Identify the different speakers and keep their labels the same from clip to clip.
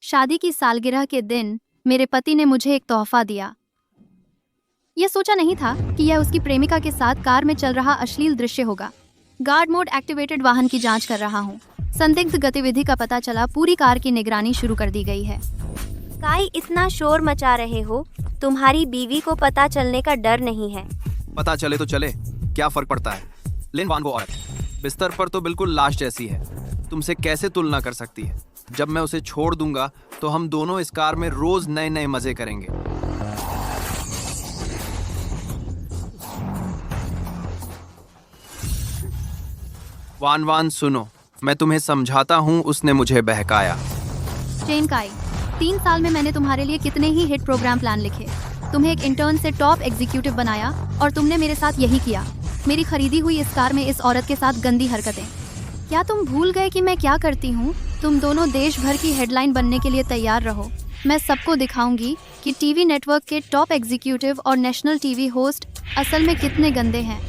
Speaker 1: शादी की सालगिरह के दिन मेरे पति ने मुझे एक तोहफा दिया। यह सोचा नहीं था कि यह उसकी प्रेमिका के साथ कार में चल रहा अश्लील दृश्य होगा। गार्ड मोड एक्टिवेटेड, वाहन की जांच कर रहा हूँ। संदिग्ध गतिविधि का पता चला, पूरी कार की निगरानी शुरू कर दी गई है।
Speaker 2: काई, इतना शोर मचा रहे हो, तुम्हारी बीवी को पता चलने का डर नहीं है?
Speaker 3: पता चले तो चले, क्या फर्क पड़ता है। लिन वान वो औरत बिस्तर पर तो बिल्कुल लाश जैसी है, तुमसे कैसे तुलना कर सकती है। जब मैं उसे छोड़ दूंगा तो हम दोनों इस कार में रोज नए नए मजे करेंगे। वान वान सुनो, मैं तुम्हें समझाता हूँ, उसने मुझे बहकाया।
Speaker 1: चेन काई, 3 साल में मैंने तुम्हारे लिए कितने ही हिट प्रोग्राम प्लान लिखे, तुम्हें एक इंटर्न से टॉप एग्जीक्यूटिव बनाया और तुमने मेरे साथ यही किया। मेरी खरीदी हुई इस कार में इस औरत के साथ गंदी हरकतें। क्या तुम भूल गए कि मैं क्या करती हूँ? तुम दोनों देश भर की हेडलाइन बनने के लिए तैयार रहो। मैं सबको दिखाऊंगी कि टीवी नेटवर्क के टॉप एग्जीक्यूटिव और नेशनल टीवी होस्ट असल में कितने गंदे हैं।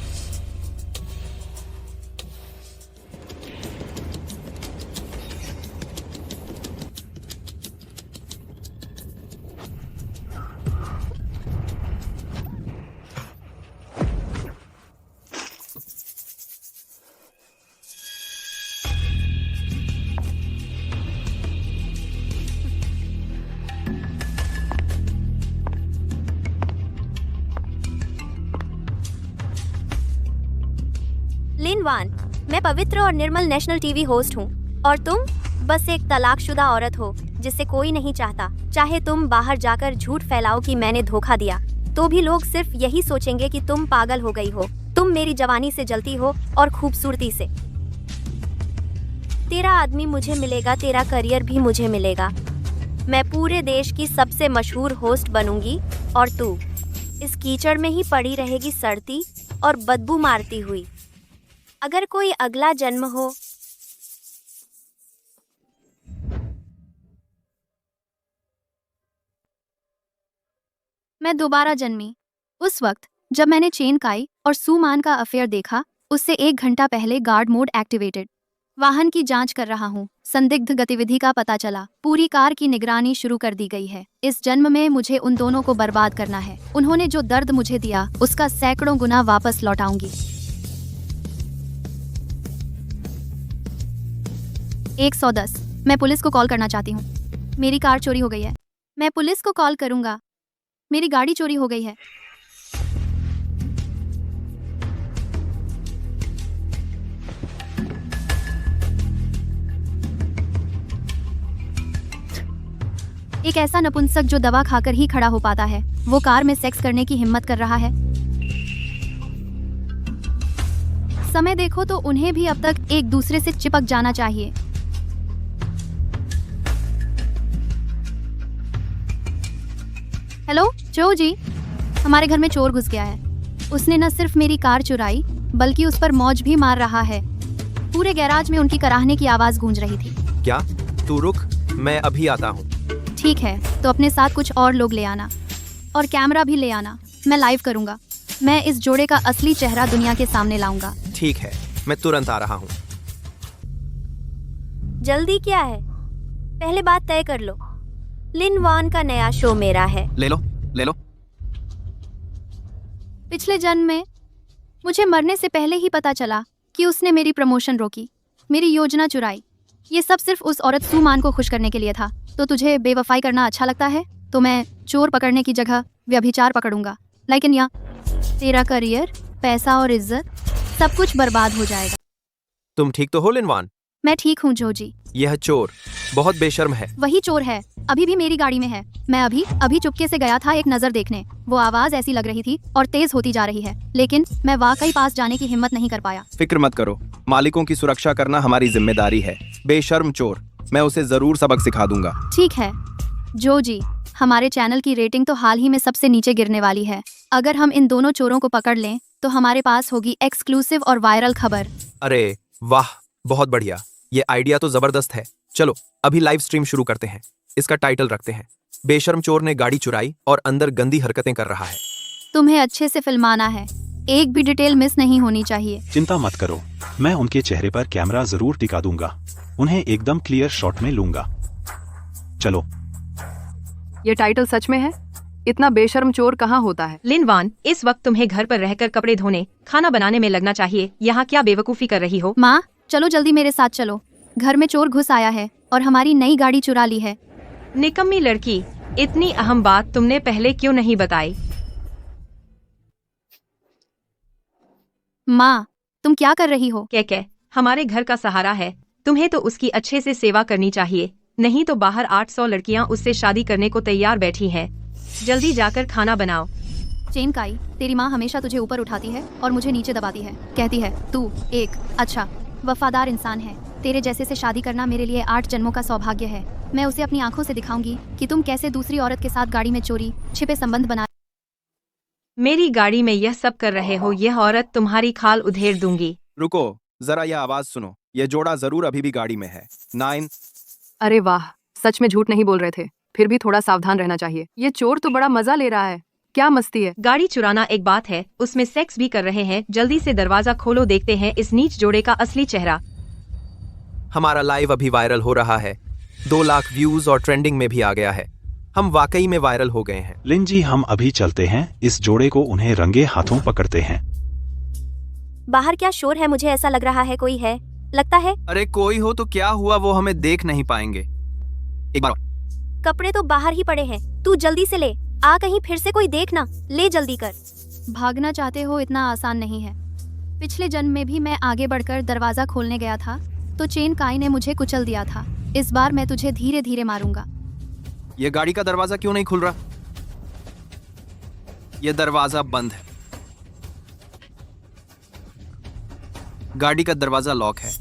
Speaker 2: लिन वान, मैं पवित्र और निर्मल नेशनल टीवी होस्ट हूँ और तुम बस एक तलाकशुदा औरत हो जिसे कोई नहीं चाहता। चाहे तुम बाहर जाकर झूठ फैलाओ कि मैंने धोखा दिया, तो भी लोग सिर्फ यही सोचेंगे कि तुम पागल हो गई हो। तुम मेरी जवानी से जलती हो और खूबसूरती से। तेरा आदमी मुझे मिलेगा, तेरा करियर भी मुझे मिलेगा। मैं पूरे देश की सबसे मशहूर होस्ट बनूंगी और तू इस कीचड़ में ही पड़ी रहेगी, सड़ती और बदबू मारती हुई। अगर कोई अगला जन्म हो।
Speaker 1: मैं दोबारा जन्मी उस वक्त जब मैंने चेन काई और सुमान का अफेयर देखा। उससे 1 घंटा पहले गार्ड मोड एक्टिवेटेड, वाहन की जांच कर रहा हूँ। संदिग्ध गतिविधि का पता चला, पूरी कार की निगरानी शुरू कर दी गई है। इस जन्म में मुझे उन दोनों को बर्बाद करना है। उन्होंने जो दर्द मुझे दिया उसका सैकड़ों गुना वापस लौटाऊंगी। 110, मैं पुलिस को कॉल करना चाहती हूँ। मेरी कार चोरी हो गई है। मैं पुलिस को कॉल करूंगा। मेरी गाड़ी चोरी हो गई है। एक ऐसा नपुंसक जो दवा खाकर ही खड़ा हो पाता है, वो कार में सेक्स करने की हिम्मत कर रहा है। समय देखो तो उन्हें भी अब तक एक दूसरे से चिपक जाना चाहिए। हेलो जो जी, हमारे घर में चोर घुस गया है। उसने न सिर्फ मेरी कार चुराई बल्कि उस पर मौज भी मार रहा है। पूरे गैराज में उनकी कराहने की आवाज गूंज रही थी।
Speaker 3: क्या? तू रुक, मैं अभी आता हूँ।
Speaker 1: ठीक है, तो अपने साथ कुछ और लोग ले आना और कैमरा भी ले आना। मैं लाइव करूंगा। मैं इस जोड़े का असली चेहरा दुनिया के सामने लाऊंगा।
Speaker 3: ठीक है, मैं तुरंत आ रहा हूँ।
Speaker 2: जल्दी क्या है? पहले बात तय कर लो। लिन वान का नया शो मेरा है।
Speaker 3: ले लो, ले लो।
Speaker 1: पिछले जन्म में मुझे मरने से पहले ही पता चला कि उसने मेरी प्रमोशन रोकी, मेरी योजना चुराई। ये सब सिर्फ उस औरत सुमान को खुश करने के लिए था। तो तुझे बेवफाई करना अच्छा लगता है तो मैं चोर पकड़ने की जगह व्यभिचार पकड़ूंगा। लेकिन यहाँ तेरा करियर, पैसा और इज्जत सब कुछ बर्बाद हो जाएगा।
Speaker 3: तुम ठीक तो हो लिन वान?
Speaker 1: मैं ठीक हूँ जोजी।
Speaker 3: यह चोर बहुत बेशर्म है।
Speaker 1: वही चोर है, अभी भी मेरी गाड़ी में है। मैं अभी चुपके से गया था एक नजर देखने। वो आवाज ऐसी लग रही थी और तेज होती जा रही है, लेकिन मैं वाकई पास जाने की हिम्मत नहीं कर पाया।
Speaker 3: फिक्र मत करो, मालिकों की सुरक्षा करना हमारी जिम्मेदारी है। बेशर्म चोर, मैं उसे जरूर सबक सिखा दूंगा।
Speaker 1: ठीक है जो जी, हमारे चैनल की रेटिंग तो हाल ही में सबसे नीचे गिरने वाली है। अगर हम इन दोनों चोरों को पकड़ लें तो हमारे पास होगी एक्सक्लूसिव और वायरल खबर।
Speaker 3: अरे वाह, बहुत बढ़िया। ये आइडिया तो जबरदस्त है। चलो अभी लाइव स्ट्रीम शुरू करते हैं। इसका टाइटल रखते हैं, बेशर्म चोर ने गाड़ी चुराई और अंदर गंदी हरकतें कर रहा है।
Speaker 1: तुम्हें अच्छे से फिल्माना है, एक भी डिटेल मिस नहीं होनी चाहिए।
Speaker 4: चिंता मत करो, मैं उनके चेहरे पर कैमरा जरूर टिका दूंगा। उन्हें एकदम क्लियर शॉट में लूंगा। चलो।
Speaker 5: ये टाइटल सच में है? इतना बेशर्म चोर कहाँ होता है?
Speaker 6: लिन वान, इस वक्त तुम्हें घर पर रहकर कपड़े धोने, खाना बनाने में लगना चाहिए। यहाँ क्या बेवकूफी कर रही हो?
Speaker 1: माँ, चलो जल्दी मेरे साथ चलो। घर में चोर घुस आया है और हमारी नई गाड़ी चुरा ली है।
Speaker 6: निकम्मी लड़की, इतनी अहम बात तुमने पहले क्यों नहीं बताई?
Speaker 1: माँ, तुम क्या कर रही हो?
Speaker 6: क्या हमारे घर का सहारा है, तुम्हें तो उसकी अच्छे से सेवा करनी चाहिए, नहीं तो बाहर 800 लड़कियां उससे शादी करने को तैयार बैठी हैं। जल्दी जाकर खाना बनाओ।
Speaker 1: चेन काई, तेरी माँ हमेशा तुझे ऊपर उठाती है और मुझे नीचे दबाती है। कहती है तू एक अच्छा वफादार इंसान है। तेरे जैसे से शादी करना मेरे लिए 8 जन्मों का सौभाग्य है। मैं उसे अपनी आंखों से दिखाऊंगी कि तुम कैसे दूसरी औरत के साथ गाड़ी में चोरी छिपे संबंध बना।
Speaker 6: मेरी गाड़ी में यह सब कर रहे हो, यह औरत तुम्हारी खाल उधेड़ दूंगी।
Speaker 3: रुको, जरा यह आवाज सुनो। यह जोड़ा जरूर अभी भी गाड़ी में है। 9।
Speaker 5: अरे वाह, सच में झूठ नहीं बोल रहे थे। फिर भी थोड़ा सावधान रहना चाहिए। ये चोर तो बड़ा मजा ले रहा है। क्या मस्ती है।
Speaker 6: गाड़ी चुराना एक बात है, उसमें सेक्स भी कर रहे हैं। जल्दी से दरवाजा खोलो, देखते हैं इस नीच जोड़े का असली चेहरा।
Speaker 3: हमारा लाइव अभी वायरल हो रहा है। 2 लाख व्यूज और ट्रेंडिंग में भी आ गया है। हम वाकई में वायरल हो गए हैं।
Speaker 4: लिन जी, हम अभी चलते हैं, इस जोड़े को उन्हें रंगे हाथों पकड़ते हैं।
Speaker 2: बाहर क्या शोर है? मुझे ऐसा लग रहा है कोई है। लगता है
Speaker 3: अरे कोई हो तो क्या हुआ, वो हमें देख नहीं पाएंगे। एक बार और।
Speaker 2: कपड़े तो बाहर ही पड़े हैं, तू जल्दी से ले आ, कहीं फिर से कोई देख ना। ले जल्दी कर।
Speaker 1: भागना चाहते हो, इतना आसान नहीं है। पिछले जन्म में भी मैं आगे बढ़कर दरवाजा खोलने गया था तो चेन काई ने मुझे कुचल दिया था। इस बार मैं तुझे धीरे धीरे मारूंगा।
Speaker 3: ये गाड़ी का दरवाजा क्यों नहीं खुल रहा? ये दरवाजा बंद है। गाड़ी का दरवाजा लॉक है।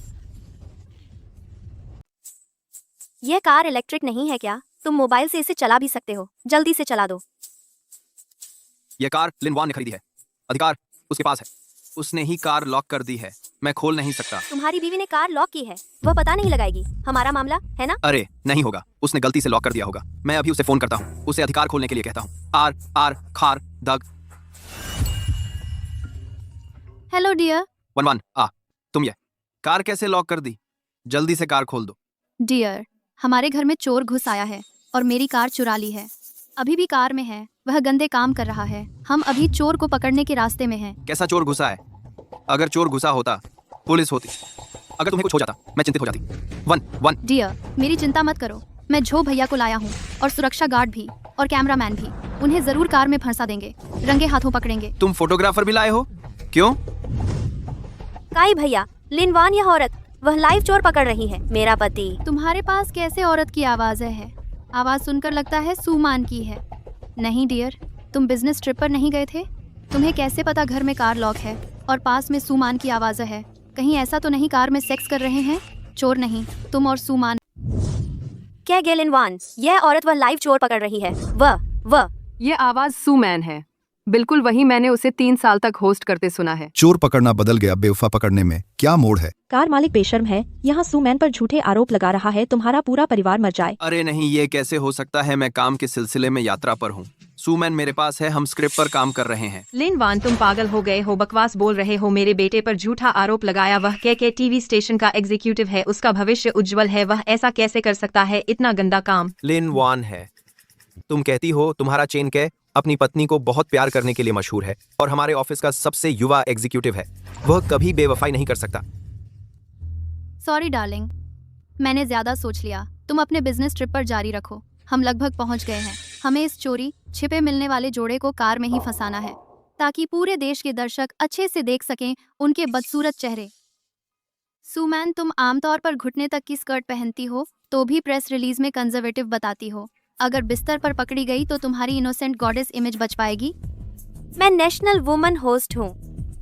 Speaker 2: यह कार इलेक्ट्रिक नहीं है क्या? तुम मोबाइल से इसे चला भी सकते हो, जल्दी से चला दो।
Speaker 3: यह कार लिन वान ने खरीदी है। अधिकार उसके पास है। उसने ही कार लॉक कर दी है। मैं खोल नहीं सकता।
Speaker 2: तुम्हारी बीवी ने कार लॉक की है, वह पता नहीं लगाएगी। हमारा मामला है ना?
Speaker 3: अरे नहीं होगा, उसने गलती से लॉक कर दिया होगा। मैं अभी उसे फोन करता हूँ, उसे अधिकार खोलने के लिए कहता हूँ। आर आर खार दग।
Speaker 1: Hello dear.
Speaker 3: 1 आ, तुम ये कार कैसे लॉक कर दी? जल्दी से कार खोल दो।
Speaker 1: डियर, हमारे घर में चोर घुस आया है और मेरी कार चुरा ली है। अभी भी कार में है, वह गंदे काम कर रहा है। हम अभी चोर को पकड़ने के रास्ते में हैं।
Speaker 3: कैसा चोर घुसा है? अगर चोर घुसा होता, पुलिस होती। अगर तुम्हें कुछ हो जाता, मैं चिंतित हो जाती। 1
Speaker 1: डियर, मेरी चिंता मत करो। मैं झो भैया को लाया हूँ और सुरक्षा गार्ड भी और कैमरामैन भी। उन्हें जरूर कार में फंसा देंगे, रंगे हाथों पकड़ेंगे।
Speaker 3: तुम फोटोग्राफर भी लाए हो? क्यों?
Speaker 2: काई भैया, लिन वान यह औरत, वह लाइव चोर पकड़ रही है। मेरा पति।
Speaker 1: तुम्हारे पास कैसे औरत की आवाज़ है? आवाज़ सुनकर लगता है सुमान की है। नहीं डियर, तुम बिजनेस ट्रिप पर नहीं गए थे? तुम्हें कैसे पता घर में कार लॉक है और पास में सुमान की आवाज़ है? कहीं ऐसा तो नहीं कार में सेक्स कर रहे हैं? चोर नहीं, तुम और सुमान।
Speaker 2: क्या गे लिन वान, यह औरत वह लाइव चोर पकड़ रही है। वह
Speaker 5: ये आवाज सुमैन है। बिल्कुल वही मैंने उसे 3 साल तक होस्ट करते सुना है।
Speaker 7: चोर पकड़ना बदल गया बेवफा पकड़ने में। क्या मोड़ है?
Speaker 8: कार मालिक बेशर्म है, यहाँ सुमैन पर झूठे आरोप लगा रहा है। तुम्हारा पूरा परिवार मर जाए।
Speaker 3: अरे नहीं, ये कैसे हो सकता है? मैं काम के सिलसिले में यात्रा पर हूँ। सुमैन मेरे पास है, हम स्क्रिप्ट पर काम कर रहे हैं।
Speaker 6: लिन वान, तुम पागल हो गए हो, बकवास बोल रहे हो। मेरे बेटे पर झूठा आरोप लगाया। वह के टीवी स्टेशन का एग्जीक्यूटिव है, उसका भविष्य उज्जवल है। वह ऐसा कैसे कर सकता है, इतना गंदा काम?
Speaker 3: लिन वान है। तुम कहती हो तुम्हारा चेन के अपनी पत्नी को बहुत प्यार करने के लिए मशहूर है और हमारे ऑफिस का सबसे युवा एग्जीक्यूटिव है। वह कभी बेवफाई नहीं कर सकता।
Speaker 1: सॉरी डार्लिंग, मैंने ज्यादा सोच लिया। तुम अपने बिजनेस ट्रिप पर जारी रखो, हम लगभग पहुंच गए हैं। हमें इस चोरी छिपे मिलने वाले जोड़े को कार में ही फंसाना है ताकि पूरे देश के दर्शक अच्छे से देख सकें उनके बदसूरत चेहरे। सुमैन, तुम आमतौर पर घुटने तक की स्कर्ट पहनती हो तो भी प्रेस रिलीज में कंजर्वेटिव बताती हो। अगर बिस्तर पर पकड़ी गई तो तुम्हारी इनोसेंट गॉडेस इमेज बच पाएगी?
Speaker 2: मैं नेशनल वुमन होस्ट हूँ।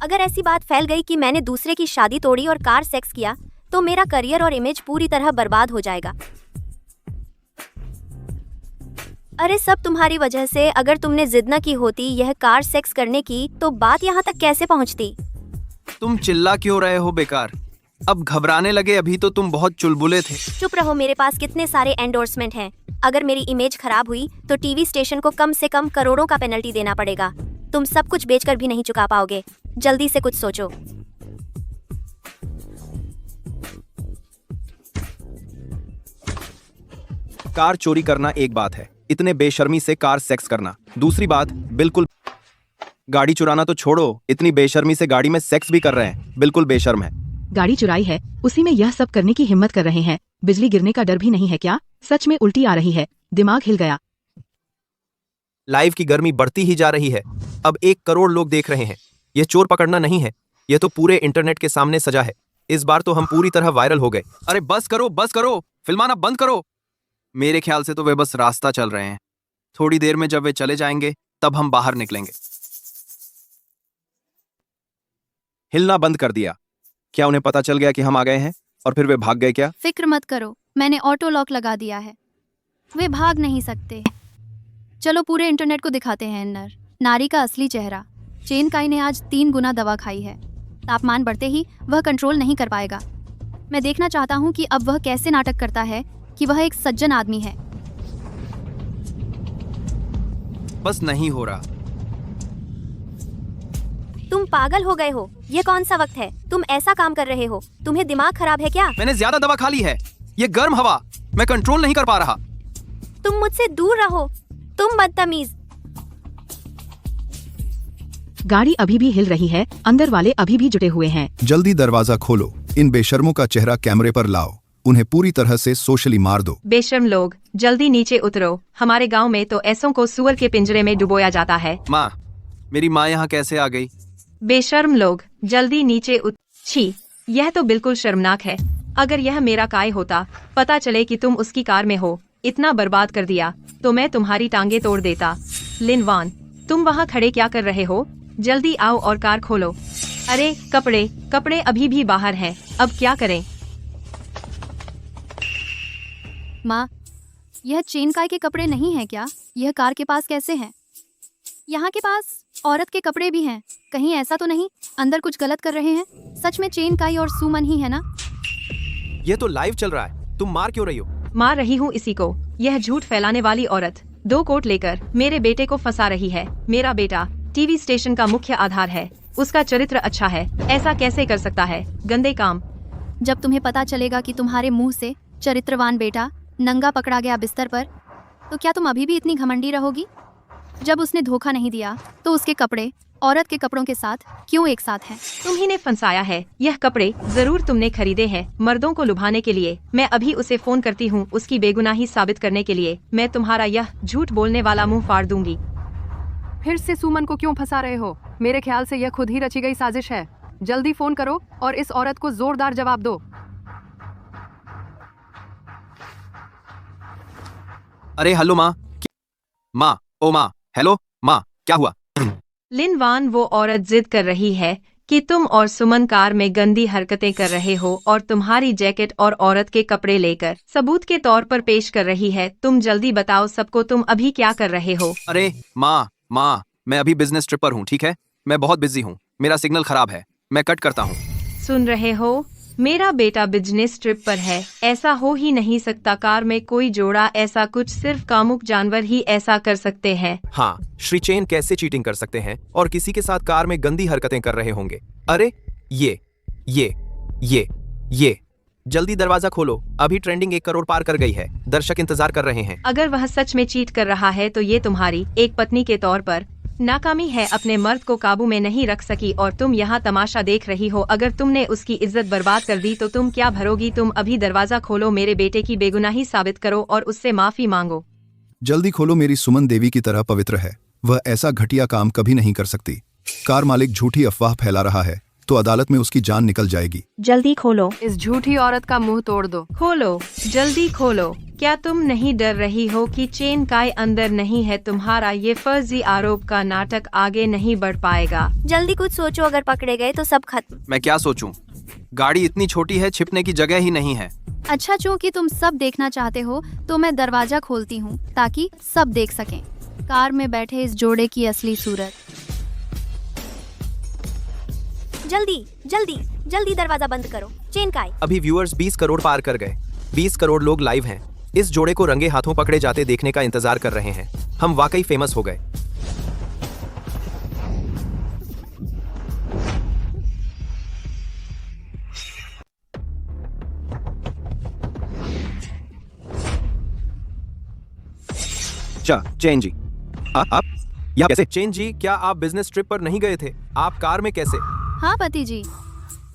Speaker 2: अगर ऐसी बात फैल गई कि मैंने दूसरे की शादी तोड़ी और कार सेक्स किया तो मेरा करियर और इमेज पूरी तरह बर्बाद हो जाएगा। अरे सब तुम्हारी वजह से। अगर तुमने जिद न की होती यह कार सेक्स करने की तो बात यहाँ तक कैसे पहुँचती?
Speaker 3: तुम चिल्ला क्यों रहे हो बेकार? अब घबराने लगे? अभी तो तुम बहुत चुलबुले थे।
Speaker 2: चुप रहो, मेरे पास कितने सारे एंडोर्समेंट हैं। अगर मेरी इमेज खराब हुई तो टीवी स्टेशन को कम से कम करोड़ों का पेनल्टी देना पड़ेगा। तुम सब कुछ बेचकर भी नहीं चुका पाओगे। जल्दी से कुछ सोचो।
Speaker 3: कार चोरी करना एक बात है, इतने बेशर्मी से कार सेक्स करना दूसरी बात। बिल्कुल, गाड़ी चुराना तो छोड़ो, इतनी बेशर्मी से गाड़ी में सेक्स भी कर रहे हैं, बिल्कुल बेशर्म है।
Speaker 8: गाड़ी चुराई है, उसी में यह सब करने की हिम्मत कर रहे हैं। बिजली गिरने का डर भी नहीं है क्या? सच में उल्टी आ रही है, दिमाग हिल गया।
Speaker 3: लाइव की गर्मी बढ़ती ही जा रही है। अब 1 करोड़ लोग देख रहे हैं। ये चोर पकड़ना नहीं है, ये तो पूरे इंटरनेट के सामने सजा है। इस बार तो हम पूरी तरह वायरल हो गए। अरे बस करो, फिल्माना बंद करो। मेरे ख्याल से तो वे बस रास्ता चल रहे हैं। थोड़ी देर में जब वे चले जाएंगे तब हम बाहर निकलेंगे। हिलना बंद कर दिया। क्या उन्हें पता चल गया कि हम आ गए हैं और फिर वे भाग गए क्या?
Speaker 1: फिक्र मत करो, मैंने ऑटो लॉक लगा दिया है, वे भाग नहीं सकते। चलो पूरे इंटरनेट को दिखाते हैं नर नारी का असली चेहरा। चेन काई ने आज 3 गुना दवा खाई है। तापमान बढ़ते ही वह कंट्रोल नहीं कर पाएगा। मैं देखना चाहता हूँ कि अब वह कैसे नाटक करता है कि वह एक सज्जन आदमी है।
Speaker 3: बस नहीं हो रहा।
Speaker 2: तुम पागल हो गए हो, ये कौन सा वक्त है? तुम ऐसा काम कर रहे हो, तुम्हें दिमाग खराब है क्या?
Speaker 3: मैंने ज्यादा दवा खा ली है। ये गर्म हवा, मैं कंट्रोल नहीं कर पा रहा।
Speaker 2: तुम मुझसे दूर रहो, तुम बदतमीज।
Speaker 8: गाड़ी अभी भी हिल रही है, अंदर वाले अभी भी जुटे हुए हैं।
Speaker 7: जल्दी दरवाजा खोलो, इन बेशर्मों का चेहरा कैमरे पर लाओ, उन्हें पूरी तरह से सोशली मार दो।
Speaker 6: बेशर्म लोग, जल्दी नीचे उतरो। हमारे गांव में तो ऐसों को सुअर के पिंजरे में डुबोया जाता है।
Speaker 3: माँ, मेरी माँ यहाँ कैसे आ गई?
Speaker 6: बेशर्म लोग, जल्दी नीचे छी, यह तो बिल्कुल शर्मनाक है। अगर यह मेरा काय होता, पता चले कि तुम उसकी कार में हो, इतना बर्बाद कर दिया, तो मैं तुम्हारी टांगे तोड़ देता। लिन वान, तुम वहाँ खड़े क्या कर रहे हो? जल्दी आओ और कार खोलो। अरे कपड़े अभी भी बाहर हैं, अब क्या करें?
Speaker 1: माँ, यह चेन काय के कपड़े नहीं हैं क्या? यह कार के पास कैसे हैं? यहाँ के पास औरत के कपड़े भी हैं, कहीं ऐसा तो नहीं अंदर कुछ गलत कर रहे हैं? सच में चेन काई और सुमन ही है ना?
Speaker 3: ये तो लाइव चल रहा है, तुम मार क्यों रही हो?
Speaker 6: मार रही हूँ इसी को। यह झूठ फैलाने वाली औरत 2 कोट लेकर मेरे बेटे को फंसा रही है। मेरा बेटा टीवी स्टेशन का मुख्य आधार है, उसका चरित्र अच्छा है, ऐसा कैसे कर सकता है? गंदे काम।
Speaker 1: जब तुम्हें पता चलेगा कि तुम्हारे मुंह से चरित्रवान बेटा नंगा पकड़ा गया बिस्तर पर, तो क्या तुम अभी भी इतनी घमंडी रहोगी? जब उसने धोखा नहीं दिया तो उसके कपड़े औरत के कपड़ों के साथ क्यों एक साथ हैं?
Speaker 6: तुम्ही ने फंसाया है। यह कपड़े जरूर तुमने खरीदे हैं मर्दों को लुभाने के लिए। मैं अभी उसे फोन करती हूँ उसकी बेगुनाही साबित करने के लिए। मैं तुम्हारा यह झूठ बोलने वाला मुंह फाड़ दूंगी।
Speaker 5: फिर से सुमन को क्यों फंसा रहे हो? मेरे ख्याल से यह खुद ही रची गई साजिश है। जल्दी फोन करो और इस औरत को जोरदार जवाब दो।
Speaker 3: अरे हेलो माँ। माँ, ओ माँ, हेलो माँ, क्या हुआ?
Speaker 6: लिन वान, वो औरत जिद कर रही है कि तुम और सुमन कार में गंदी हरकतें कर रहे हो और तुम्हारी जैकेट और औरत के कपड़े लेकर सबूत के तौर पर पेश कर रही है। तुम जल्दी बताओ सबको तुम अभी क्या कर रहे हो?
Speaker 3: अरे माँ, मैं अभी बिजनेस ट्रिप पर हूँ, ठीक है? मैं बहुत बिजी हूँ, मेरा सिग्नल खराब है, मैं कट करता हूँ।
Speaker 6: सुन रहे हो? मेरा बेटा बिजनेस ट्रिप पर है, ऐसा हो ही नहीं सकता। कार में कोई जोड़ा ऐसा कुछ, सिर्फ कामुक जानवर ही ऐसा कर सकते हैं।
Speaker 3: हाँ, श्री चेन कैसे चीटिंग कर सकते हैं और किसी के साथ कार में गंदी हरकतें कर रहे होंगे? अरे ये जल्दी दरवाजा खोलो, अभी ट्रेंडिंग 1 करोड़ पार कर गई है, दर्शक इंतजार कर रहे हैं।
Speaker 6: अगर वह सच में चीट कर रहा है तो ये तुम्हारी एक पत्नी के तौर पर नाकामी है। अपने मर्द को काबू में नहीं रख सकी और तुम यहाँ तमाशा देख रही हो। अगर तुमने उसकी इज्जत बर्बाद कर दी तो तुम क्या भरोगी? तुम अभी दरवाजा खोलो, मेरे बेटे की बेगुनाही साबित करो और उससे माफी मांगो।
Speaker 7: जल्दी खोलो, मेरी सुमन देवी की तरह पवित्र है, वह ऐसा घटिया काम कभी नहीं कर सकती। कार मालिक झूठी अफवाह फैला रहा है तो अदालत में उसकी जान निकल जाएगी।
Speaker 8: जल्दी खोलो,
Speaker 5: इस झूठी औरत का मुंह तोड़ दो।
Speaker 6: खोलो, जल्दी खोलो। क्या तुम नहीं डर रही हो कि चेन काय अंदर नहीं है? तुम्हारा ये फर्जी आरोप का नाटक आगे नहीं बढ़ पाएगा।
Speaker 2: जल्दी कुछ सोचो, अगर पकड़े गए तो सब खत्म।
Speaker 3: मैं क्या सोचूं? गाड़ी इतनी छोटी है, छिपने की जगह ही नहीं है।
Speaker 1: अच्छा, चूंकि तुम सब देखना चाहते हो तो मैं दरवाजा खोलती हूँ ताकि सब देख सकें कार में बैठे इस जोड़े की असली सूरत।
Speaker 2: जल्दी दरवाजा बंद करो। चेन काय,
Speaker 3: अभी व्यूअर्स 20 करोड़ पार कर गए। 20 करोड़ लोग लाइव हैं, इस जोड़े को रंगे हाथों पकड़े जाते देखने का इंतजार कर रहे हैं। हम वाकई फेमस हो गए। अच्छा चेन जी, आप यहाँ कैसे? चेन जी, क्या आप बिजनेस ट्रिप पर नहीं गए थे? आप कार में कैसे?
Speaker 1: हाँ पति जी,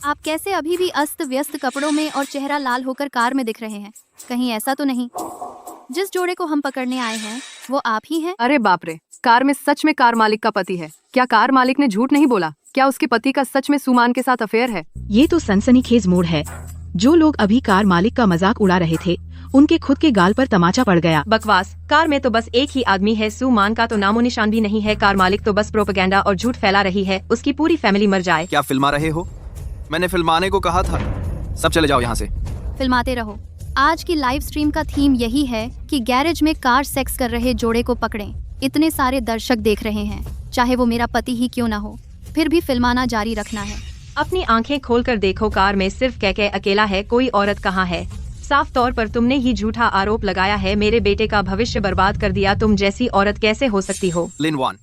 Speaker 1: आप कैसे अभी भी अस्त व्यस्त कपड़ों में और चेहरा लाल होकर कार में दिख रहे हैं? कहीं ऐसा तो नहीं जिस जोड़े को हम पकड़ने आए हैं वो आप ही हैं?
Speaker 5: अरे बाप रे, कार में सच में कार मालिक का पति है क्या? कार मालिक ने झूठ नहीं बोला क्या? उसके पति का सच में सुमान के साथ अफेयर है?
Speaker 8: ये तो सनसनीखेज मोड़ है। जो लोग अभी कार मालिक का मजाक उड़ा रहे थे उनके खुद के गाल पर तमाचा पड़ गया।
Speaker 6: बकवास, कार में तो बस एक ही आदमी है, सुमान का तो नामो निशान भी नहीं है। कार मालिक तो बस प्रोपेगेंडा और झूठ फैला रही है, उसकी पूरी फैमिली मर जाए।
Speaker 3: क्या फिल्मा रहे हो? मैंने फिल्माने को कहा था। सब चले जाओ यहाँ से।
Speaker 1: फिल्माते रहो। आज की लाइव स्ट्रीम का थीम यही है कि गैरेज में कार सेक्स कर रहे जोड़े को पकड़ें। इतने सारे दर्शक देख रहे हैं, चाहे वो मेरा पति ही क्यों ना हो, फिर भी फिल्माना जारी रखना है।
Speaker 6: अपनी आंखें खोलकर देखो, कार में सिर्फ कैके अकेला है, कोई औरत कहाँ है? साफ तौर पर तुमने ही झूठा आरोप लगाया है, मेरे बेटे का भविष्य बर्बाद कर दिया। तुम जैसी औरत कैसे हो सकती हो?
Speaker 3: लिन वान,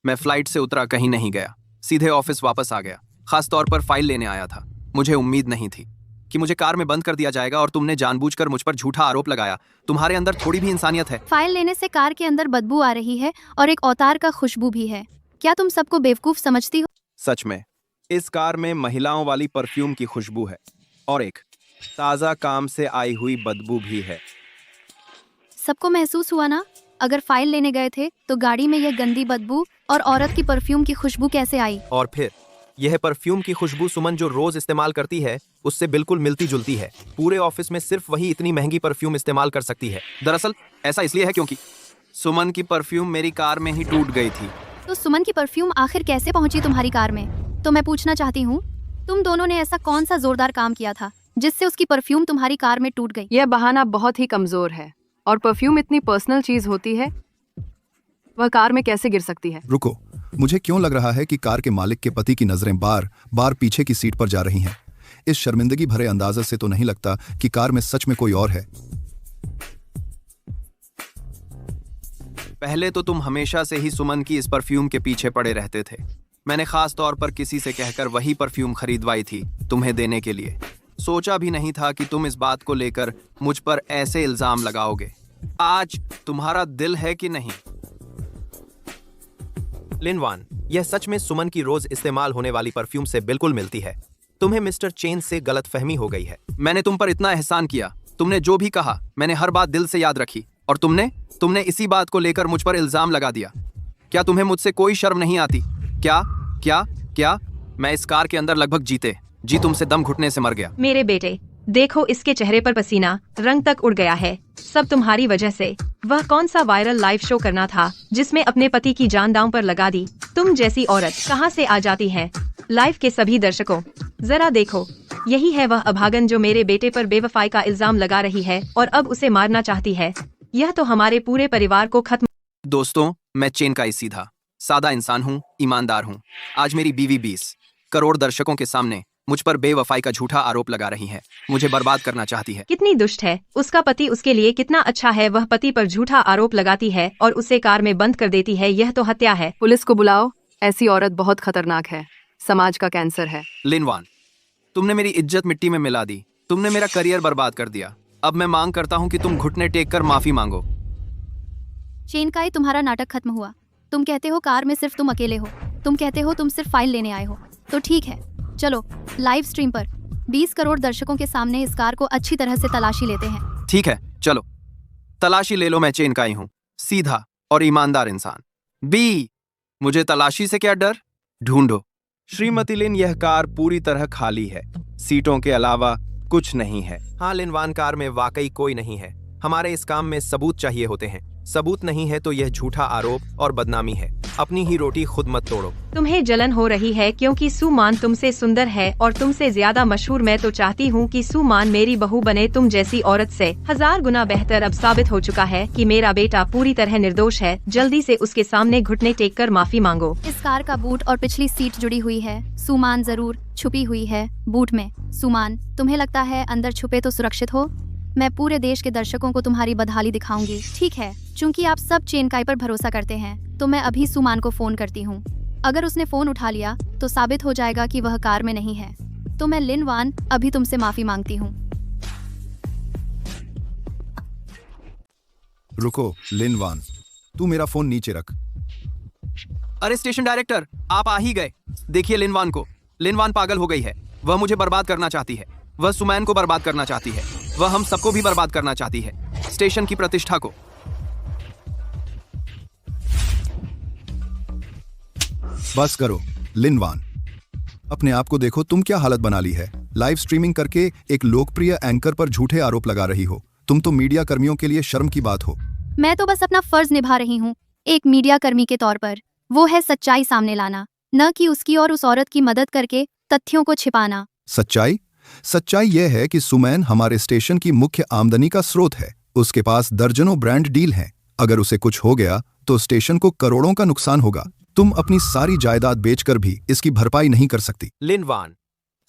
Speaker 3: मैं फ्लाइट से उतरा, कहीं नहीं गया, सीधे ऑफिस वापस आ गया। खास तौर पर फाइल लेने आया था। मुझे उम्मीद नहीं थी कि मुझे कार में बंद कर दिया जाएगा और तुमने जानबूझकर मुझ पर झूठा आरोप लगाया। तुम्हारे अंदर थोड़ी भी इंसानियत है?
Speaker 1: फाइल लेने से कार के अंदर बदबू आ रही है और एक अवतार का खुशबू भी है। क्या तुम सबको बेवकूफ समझती हो?
Speaker 3: सच में इस कार में महिलाओं वाली परफ्यूम की खुशबू है और एक ताज़ा काम से आई हुई बदबू भी है।
Speaker 1: सबको महसूस हुआ ना? अगर फाइल लेने गए थे तो गाड़ी में यह गंदी बदबू और औरत की परफ्यूम की खुशबू कैसे आई?
Speaker 3: और फिर यह परफ्यूम की खुशबू सुमन जो रोज इस्तेमाल करती है उससे बिल्कुल मिलती जुलती है। पूरे ऑफिस में सिर्फ वही इतनी महंगी परफ्यूम इस्तेमाल कर सकती है। दरअसल ऐसा इसलिए है क्योंकि सुमन की परफ्यूम मेरी कार में ही टूट गई थी।
Speaker 1: तो सुमन की परफ्यूम आखिर कैसे पहुंची तुम्हारी कार में? तो मैं पूछना चाहती हूँ, तुम दोनों ने ऐसा कौन सा जोरदार काम किया था जिससे उसकी परफ्यूम तुम्हारी कार में टूट गई?
Speaker 5: यह बहाना बहुत ही कमजोर है। और परफ्यूम इतनी पर्सनल चीज होती है, वह कार में कैसे गिर सकती है?
Speaker 7: रुको, मुझे क्यों लग रहा है कि कार के मालिक के पति की नजरें बार बार पीछे की सीट पर जा रही हैं। इस शर्मिंदगी भरे अंदाजे से तो नहीं लगता कि कार में सच में कोई और है।
Speaker 3: पहले तो तुम हमेशा से ही सुमन की इस परफ्यूम के पीछे पड़े रहते थे। मैंने खास तौर पर किसी से कहकर वही परफ्यूम खरीदवाई थी तुम्हें देने के लिए। सोचा भी नहीं था कि तुम इस बात को लेकर मुझ पर ऐसे इल्जाम लगाओगे। आज तुम्हारा दिल है कि नहीं? लिनवान, यह सच में सुमन की रोज इस्तेमाल होने वाली परफ्यूम से बिल्कुल मिलती है। तुम्हें मिस्टर चेन से गलतफहमी हो गई है। मैंने तुम पर इतना एहसान किया, तुमने जो भी कहा मैंने हर बात दिल से याद रखी, और तुमने इसी बात को लेकर मुझ पर इल्जाम लगा दिया। क्या तुम्हें मुझसे कोई शर्म नहीं आती? क्या मैं इस कार के अंदर लगभग जी तुमसे दम घुटने से मर गया।
Speaker 6: मेरे बेटे, देखो इसके चेहरे पर पसीना रंग तक उड़ गया है, सब तुम्हारी वजह से। वह कौन सा वायरल लाइव शो करना था जिसमें अपने पति की जान दांव पर लगा दी? तुम जैसी औरत कहां से आ जाती है? लाइव के सभी दर्शकों, जरा देखो, यही है वह अभागन जो मेरे बेटे पर बेवफाई का इल्जाम लगा रही है और अब उसे मारना चाहती है। यह तो हमारे पूरे परिवार को खत्म।
Speaker 3: दोस्तों, मैं चेन का सीधा सादा इंसान हूँ, ईमानदार हूँ। आज मेरी बीवी 20 करोड़ दर्शकों के सामने मुझ पर बेवफाई का झूठा आरोप लगा रही है, मुझे बर्बाद करना चाहती है।
Speaker 6: कितनी दुष्ट है, उसका पति उसके लिए कितना अच्छा है, वह पति पर झूठा आरोप लगाती है और उसे कार में बंद कर देती है। यह तो हत्या है।
Speaker 5: पुलिस को बुलाओ, ऐसी औरत बहुत खतरनाक है, समाज का कैंसर है।
Speaker 3: लिनवान, तुमने मेरी इज्जत मिट्टी में मिला दी, तुमने मेरा करियर बर्बाद कर दिया। अब मैं मांग करता हूँ कि तुम घुटने टेक कर माफी मांगो।
Speaker 1: चेन काई, तुम्हारा नाटक खत्म हुआ। तुम कहते हो कार में सिर्फ तुम अकेले हो, तुम कहते हो तुम सिर्फ फाइल लेने आए हो, तो ठीक है, चलो लाइव स्ट्रीम पर 20 करोड़ दर्शकों के सामने इस कार को अच्छी तरह से तलाशी लेते हैं।
Speaker 3: ठीक है, चलो तलाशी ले लो। मैं चेन काई हूँ, सीधा और ईमानदार इंसान। बी, मुझे तलाशी से क्या डर? ढूंढो। श्रीमती लिन, यह कार पूरी तरह खाली है, सीटों के अलावा कुछ नहीं है। हाँ लिनवान, कार में वाकई कोई नहीं है। हमारे इस काम में सबूत चाहिए होते हैं, सबूत नहीं है तो यह झूठा आरोप और बदनामी है। अपनी ही रोटी खुद मत तोड़ो।
Speaker 6: तुम्हें जलन हो रही है क्योंकि सुमान तुमसे सुंदर है और तुमसे ज्यादा मशहूर। मैं तो चाहती हूँ कि सुमान मेरी बहू बने, तुम जैसी औरत से 1000 गुना बेहतर। अब साबित हो चुका है कि मेरा बेटा पूरी तरह निर्दोष है। जल्दी से उसके सामने घुटने टेक कर माफी मांगो।
Speaker 1: इस कार का बूट और पिछली सीट जुड़ी हुई है, सुमान जरूर छुपी हुई है बूट में। सुमान, तुम्हें लगता है अंदर छुपे तो सुरक्षित हो? मैं पूरे देश के दर्शकों को तुम्हारी बदहाली दिखाऊंगी। ठीक है, चूंकि आप सब चेन काई पर भरोसा करते हैं तो मैं अभी सुमान को फोन करती हूँ। अगर उसने फोन उठा लिया तो साबित हो जाएगा कि वह कार में नहीं है। तो मैं लिन वान अभी तुमसे माफी मांगती हूँ।
Speaker 7: रुको लिन वान, तू मेरा फोन नीचे रख।
Speaker 3: अरे स्टेशन डायरेक्टर, आप आ ही गए। देखिए लिनवान को। लिनवान पागल हो गई है। वह मुझे बर्बाद करना चाहती है। वह सुमैन को बर्बाद करना चाहती है। वह हम सबको भी बर्बाद करना चाहती है, स्टेशन की प्रतिष्ठा को।
Speaker 7: बस करो लिनवान, अपने आप को देखो, तुम क्या हालत बना ली है। लाइव स्ट्रीमिंग करके एक लोकप्रिय एंकर पर झूठे आरोप लगा रही हो। तुम तो मीडिया कर्मियों के लिए शर्म की बात हो।
Speaker 1: मैं तो बस अपना फर्ज निभा रही हूँ एक मीडिया कर्मी के तौर पर। वो है सच्चाई सामने लाना, न कि उसकी और उस औरत की मदद करके तथ्यों को छिपाना।
Speaker 7: सच्चाई? सच्चाई यह है कि सुमैन हमारे स्टेशन की मुख्य आमदनी का स्रोत है। उसके पास दर्जनों ब्रांड डील हैं। अगर उसे कुछ हो गया तो स्टेशन को करोड़ों का नुकसान होगा। तुम अपनी सारी जायदाद बेचकर भी इसकी भरपाई नहीं कर सकती।
Speaker 9: लिनवान,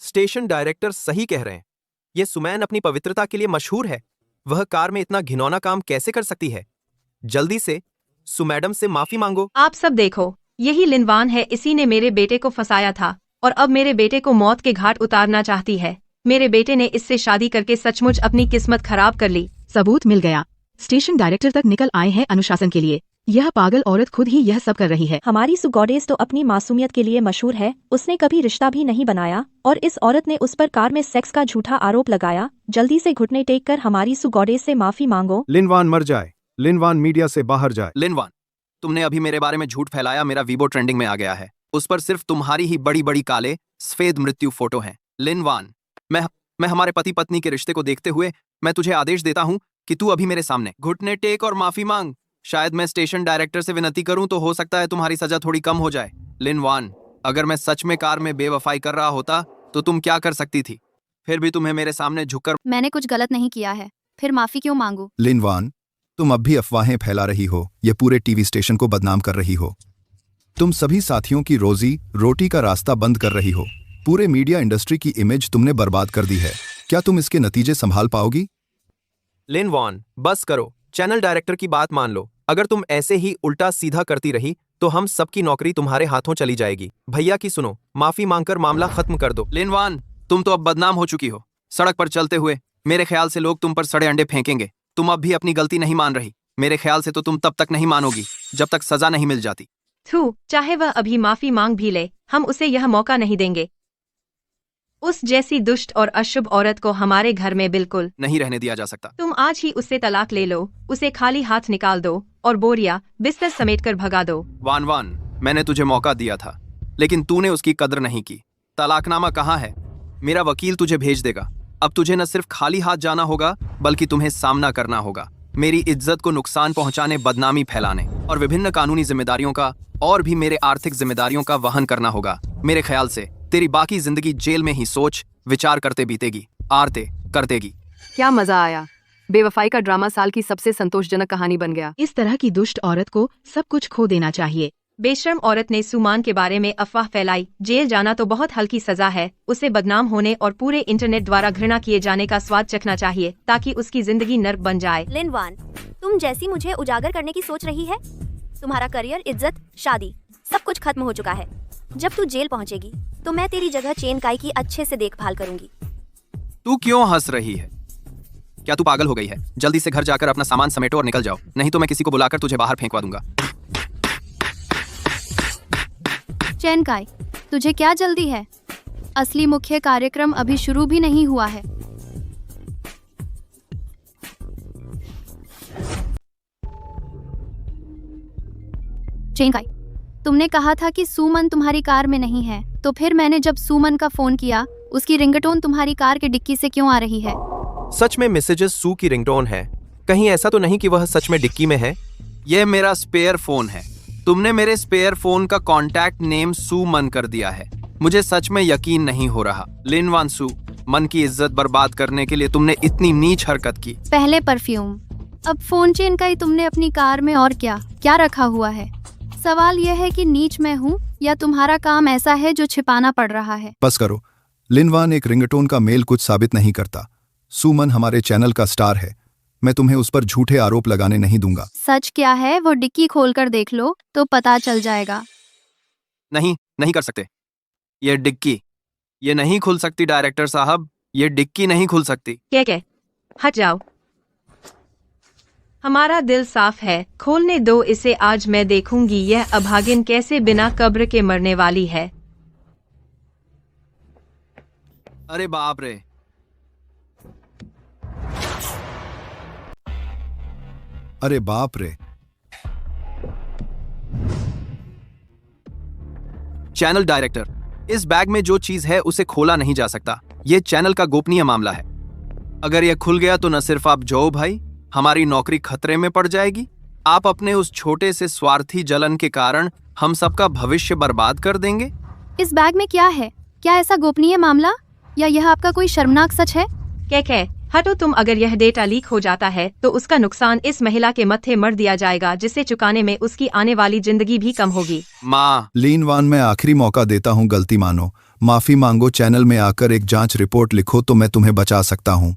Speaker 9: स्टेशन डायरेक्टर सही कह रहे हैं। ये सुमैन अपनी पवित्रता के लिए मशहूर है। वह कार में इतना घिनौना काम कैसे कर सकती है? जल्दी से सुमैडम से माफी मांगो।
Speaker 6: आप सब देखो, यही लिनवान है। इसी ने मेरे बेटे को फंसाया था और अब मेरे बेटे को मौत के घाट उतारना चाहती है। मेरे बेटे ने इससे शादी करके सचमुच अपनी किस्मत खराब कर ली।
Speaker 8: सबूत मिल गया। स्टेशन डायरेक्टर तक निकल आए हैं अनुशासन के लिए। यह पागल औरत खुद ही यह सब कर रही है।
Speaker 10: हमारी सु गॉडेस तो अपनी मासूमियत के लिए मशहूर है। उसने कभी रिश्ता भी नहीं बनाया और इस औरत ने उस पर कार में सेक्स का झूठा आरोप लगाया। जल्दी से घुटने टेक कर हमारी सु गॉडेस से माफी मांगो।
Speaker 7: लिनवान मर जाए। लिनवान मीडिया से बाहर जाए।
Speaker 3: लिनवान, तुमने अभी मेरे बारे में झूठ फैलाया। मेरा वीबो ट्रेंडिंग में आ गया है। उस पर सिर्फ तुम्हारी ही बड़ी बड़ी काले सफेद मृत्यु फोटो हैं। लिनवान, मैं हमारे पति पत्नी के रिश्ते को देखते हुए मैं तुझे आदेश देता हूं कि तू अभी मेरे सामने घुटने टेक और माफी मांग। शायद मैं स्टेशन डायरेक्टर से विनती करूं तो हो सकता है तुम्हारी सजा थोड़ी कम हो जाए। लिनवान, अगर मैं सच में कार में बेवफाई कर रहा होता तो तुम क्या कर सकती थी? फिर भी तुम्हें मेरे सामने झुककर।
Speaker 1: मैंने कुछ गलत नहीं किया है, फिर माफी क्यों मांगू?
Speaker 7: लिनवान, तुम अब भी अफवाहें फैला रही हो। यह पूरे टीवी स्टेशन को बदनाम कर रही हो। तुम सभी साथियों की रोजी रोटी का रास्ता बंद कर रही हो। पूरे मीडिया इंडस्ट्री की इमेज तुमने बर्बाद कर दी है। क्या तुम इसके नतीजे संभाल पाओगी?
Speaker 9: लिनवान, बस करो। चैनल डायरेक्टर की बात मान लो। अगर तुम ऐसे ही उल्टा सीधा करती रही तो हम सबकी नौकरी तुम्हारे हाथों चली जाएगी। भैया की सुनो, माफी मांगकर मामला खत्म कर दो।
Speaker 3: लिनवान, तुम तो अब बदनाम हो चुकी हो। सड़क पर चलते हुए मेरे ख्याल से लोग तुम पर सड़े अंडे फेंकेंगे। तुम अब भी अपनी गलती नहीं मान रही। मेरे ख्याल से तो तुम तब तक नहीं मानोगी जब तक सजा नहीं मिल जाती।
Speaker 6: थू, चाहे वह अभी माफी मांग भी ले, हम उसे यह मौका नहीं देंगे। उस जैसी दुष्ट और अशुभ औरत को हमारे घर में बिल्कुल
Speaker 3: नहीं रहने दिया जा सकता।
Speaker 6: तुम आज ही उससे तलाक ले लो, उसे खाली हाथ निकाल दो और बोरिया बिस्तर समेट कर भगा दो।
Speaker 3: वान, मैंने तुझे मौका दिया था लेकिन तूने उसकी कदर नहीं की। तलाकनामा कहाँ है? मेरा वकील तुझे भेज देगा। अब तुझे न सिर्फ खाली हाथ जाना होगा बल्कि तुम्हें सामना करना होगा मेरी इज्जत को नुकसान पहुंचाने, बदनामी फैलाने और विभिन्न कानूनी जिम्मेदारियों का और भी मेरे आर्थिक जिम्मेदारियों का वहन करना होगा। मेरे ख्याल से तेरी बाकी जिंदगी जेल में ही सोच विचार करते बीतेगी, आरते कर देगी।
Speaker 5: क्या मजा आया। बेवफाई का ड्रामा साल की सबसे संतोषजनक कहानी बन गया।
Speaker 8: इस तरह की दुष्ट औरत को सब कुछ खो देना चाहिए।
Speaker 6: बेशर्म औरत ने सुमान के बारे में अफवाह फैलाई। जेल जाना तो बहुत हल्की सजा है। उसे बदनाम होने और पूरे इंटरनेट द्वारा घृणा किए जाने का स्वाद चखना चाहिए ताकि उसकी जिंदगी नर्क बन जाए।
Speaker 2: लिनवान, तुम जैसी मुझे उजागर करने की सोच रही है। तुम्हारा करियर, इज्जत, शादी सब कुछ खत्म हो चुका है। जब तू जेल पहुंचेगी तो मैं तेरी जगह चेन काई की अच्छे से देखभाल करूंगी।
Speaker 3: तू क्यों हंस रही है? क्या तू पागल हो गई है? जल्दी से घर जाकर अपना सामान समेटो और निकल जाओ, नहीं तो मैं किसी को बुलाकर तुझे बाहर फेंकवा दूंगा।
Speaker 1: चैन काय, तुझे क्या जल्दी है? असली मुख्य कार्यक्रम अभी शुरू भी नहीं हुआ है। चैन काय, तुमने कहा था कि सुमन तुम्हारी कार में नहीं है, तो फिर मैंने जब सुमन का फोन किया उसकी रिंगटोन तुम्हारी कार के डिक्की से क्यों आ रही है?
Speaker 9: सच में मिसेजेस सू की रिंगटोन है। कहीं ऐसा तो नहीं कि वह सच में डिक्की में है?
Speaker 3: यह मेरा स्पेयर फोन है। तुमने मेरे स्पेयर फोन का कॉन्टैक्ट नेम सुमन कर दिया है। मुझे सच में यकीन नहीं हो रहा। लिनवान सू, मन की इज्जत बर्बाद करने के लिए तुमने इतनी नीच हरकत की।
Speaker 1: पहले परफ्यूम, अब फोन चेन का ही तुमने अपनी कार में और क्या क्या रखा हुआ है? सवाल यह है कि नीच मैं हूँ या तुम्हारा काम ऐसा है जो छिपाना पड़ रहा है?
Speaker 7: बस करो लिनवान, एक रिंगटोन का मेल कुछ साबित नहीं करता। सुमन हमारे चैनल का स्टार है। मैं तुम्हें उस पर झूठे आरोप लगाने नहीं दूंगा।
Speaker 1: सच क्या है वो डिक्की खोलकर देख लो तो पता चल जाएगा।
Speaker 3: नहीं कर सकते। ये डिक्की ये नहीं खुल सकती डायरेक्टर साहब, ये डिक्की नहीं खुल सकती।
Speaker 6: क्या हट जाओ। हमारा दिल साफ है, खोलने दो इसे, आज मैं देखूंगी यह अभागिन कैसे बिना कब्र के मरने वाली है।
Speaker 3: अरे बाप रे,
Speaker 7: अरे बाप रे।
Speaker 3: चैनल डायरेक्टर, इस बैग में जो चीज है उसे खोला नहीं जा सकता। ये चैनल का गोपनीय मामला है। अगर यह खुल गया तो न सिर्फ आप जो भाई, हमारी नौकरी खतरे में पड़ जाएगी। आप अपने उस छोटे से स्वार्थी जलन के कारण हम सबका भविष्य बर्बाद कर देंगे।
Speaker 1: इस बैग में क्या है? क्या ऐसा गोपनीय मामला, या यह आपका कोई शर्मनाक सच है?
Speaker 6: क्या हटो तुम। अगर यह डेटा लीक हो जाता है तो उसका नुकसान इस महिला के मत्थे मर दिया जाएगा, जिससे चुकाने में उसकी आने वाली जिंदगी भी कम होगी।
Speaker 3: माँ,
Speaker 7: लीन वान, मैं आखिरी मौका देता हूँ, गलती मानो, माफी मांगो, चैनल में आकर एक जांच रिपोर्ट लिखो तो मैं तुम्हें बचा सकता हूँ।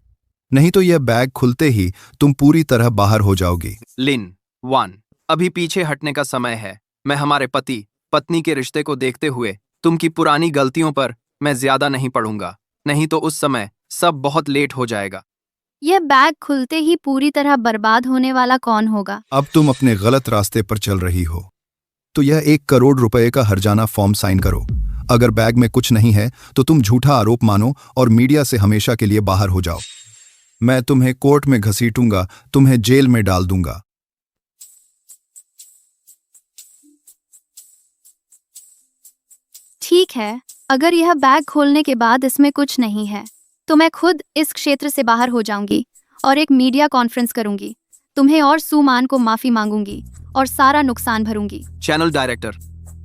Speaker 7: नहीं तो यह बैग खुलते ही तुम पूरी तरह बाहर हो जाओगी।
Speaker 3: लिन वान, अभी पीछे हटने का समय है। मैं हमारे पति पत्नी के रिश्ते को देखते हुए तुम की पुरानी गलतियों पर मैं ज्यादा नहीं पढ़ूंगा, नहीं तो उस समय सब बहुत लेट हो जाएगा।
Speaker 1: यह बैग खुलते ही पूरी तरह बर्बाद होने वाला कौन होगा?
Speaker 7: अब तुम अपने गलत रास्ते पर चल रही हो, तो यह 1 करोड़ रुपए का हर्जाना फॉर्म साइन करो। अगर बैग में कुछ नहीं है तो तुम झूठा आरोप मानो और मीडिया से हमेशा के लिए बाहर हो जाओ। मैं तुम्हें कोर्ट में घसीटूंगा, तुम्हें जेल में डाल दूंगा।
Speaker 1: ठीक है, अगर यह बैग खोलने के बाद इसमें कुछ नहीं है तो मैं खुद इस क्षेत्र से बाहर हो जाऊंगी और एक मीडिया कॉन्फ्रेंस करूंगी। तुम्हें और सुमान को माफी मांगूंगी और सारा नुकसान भरूंगी।
Speaker 3: चैनल डायरेक्टर,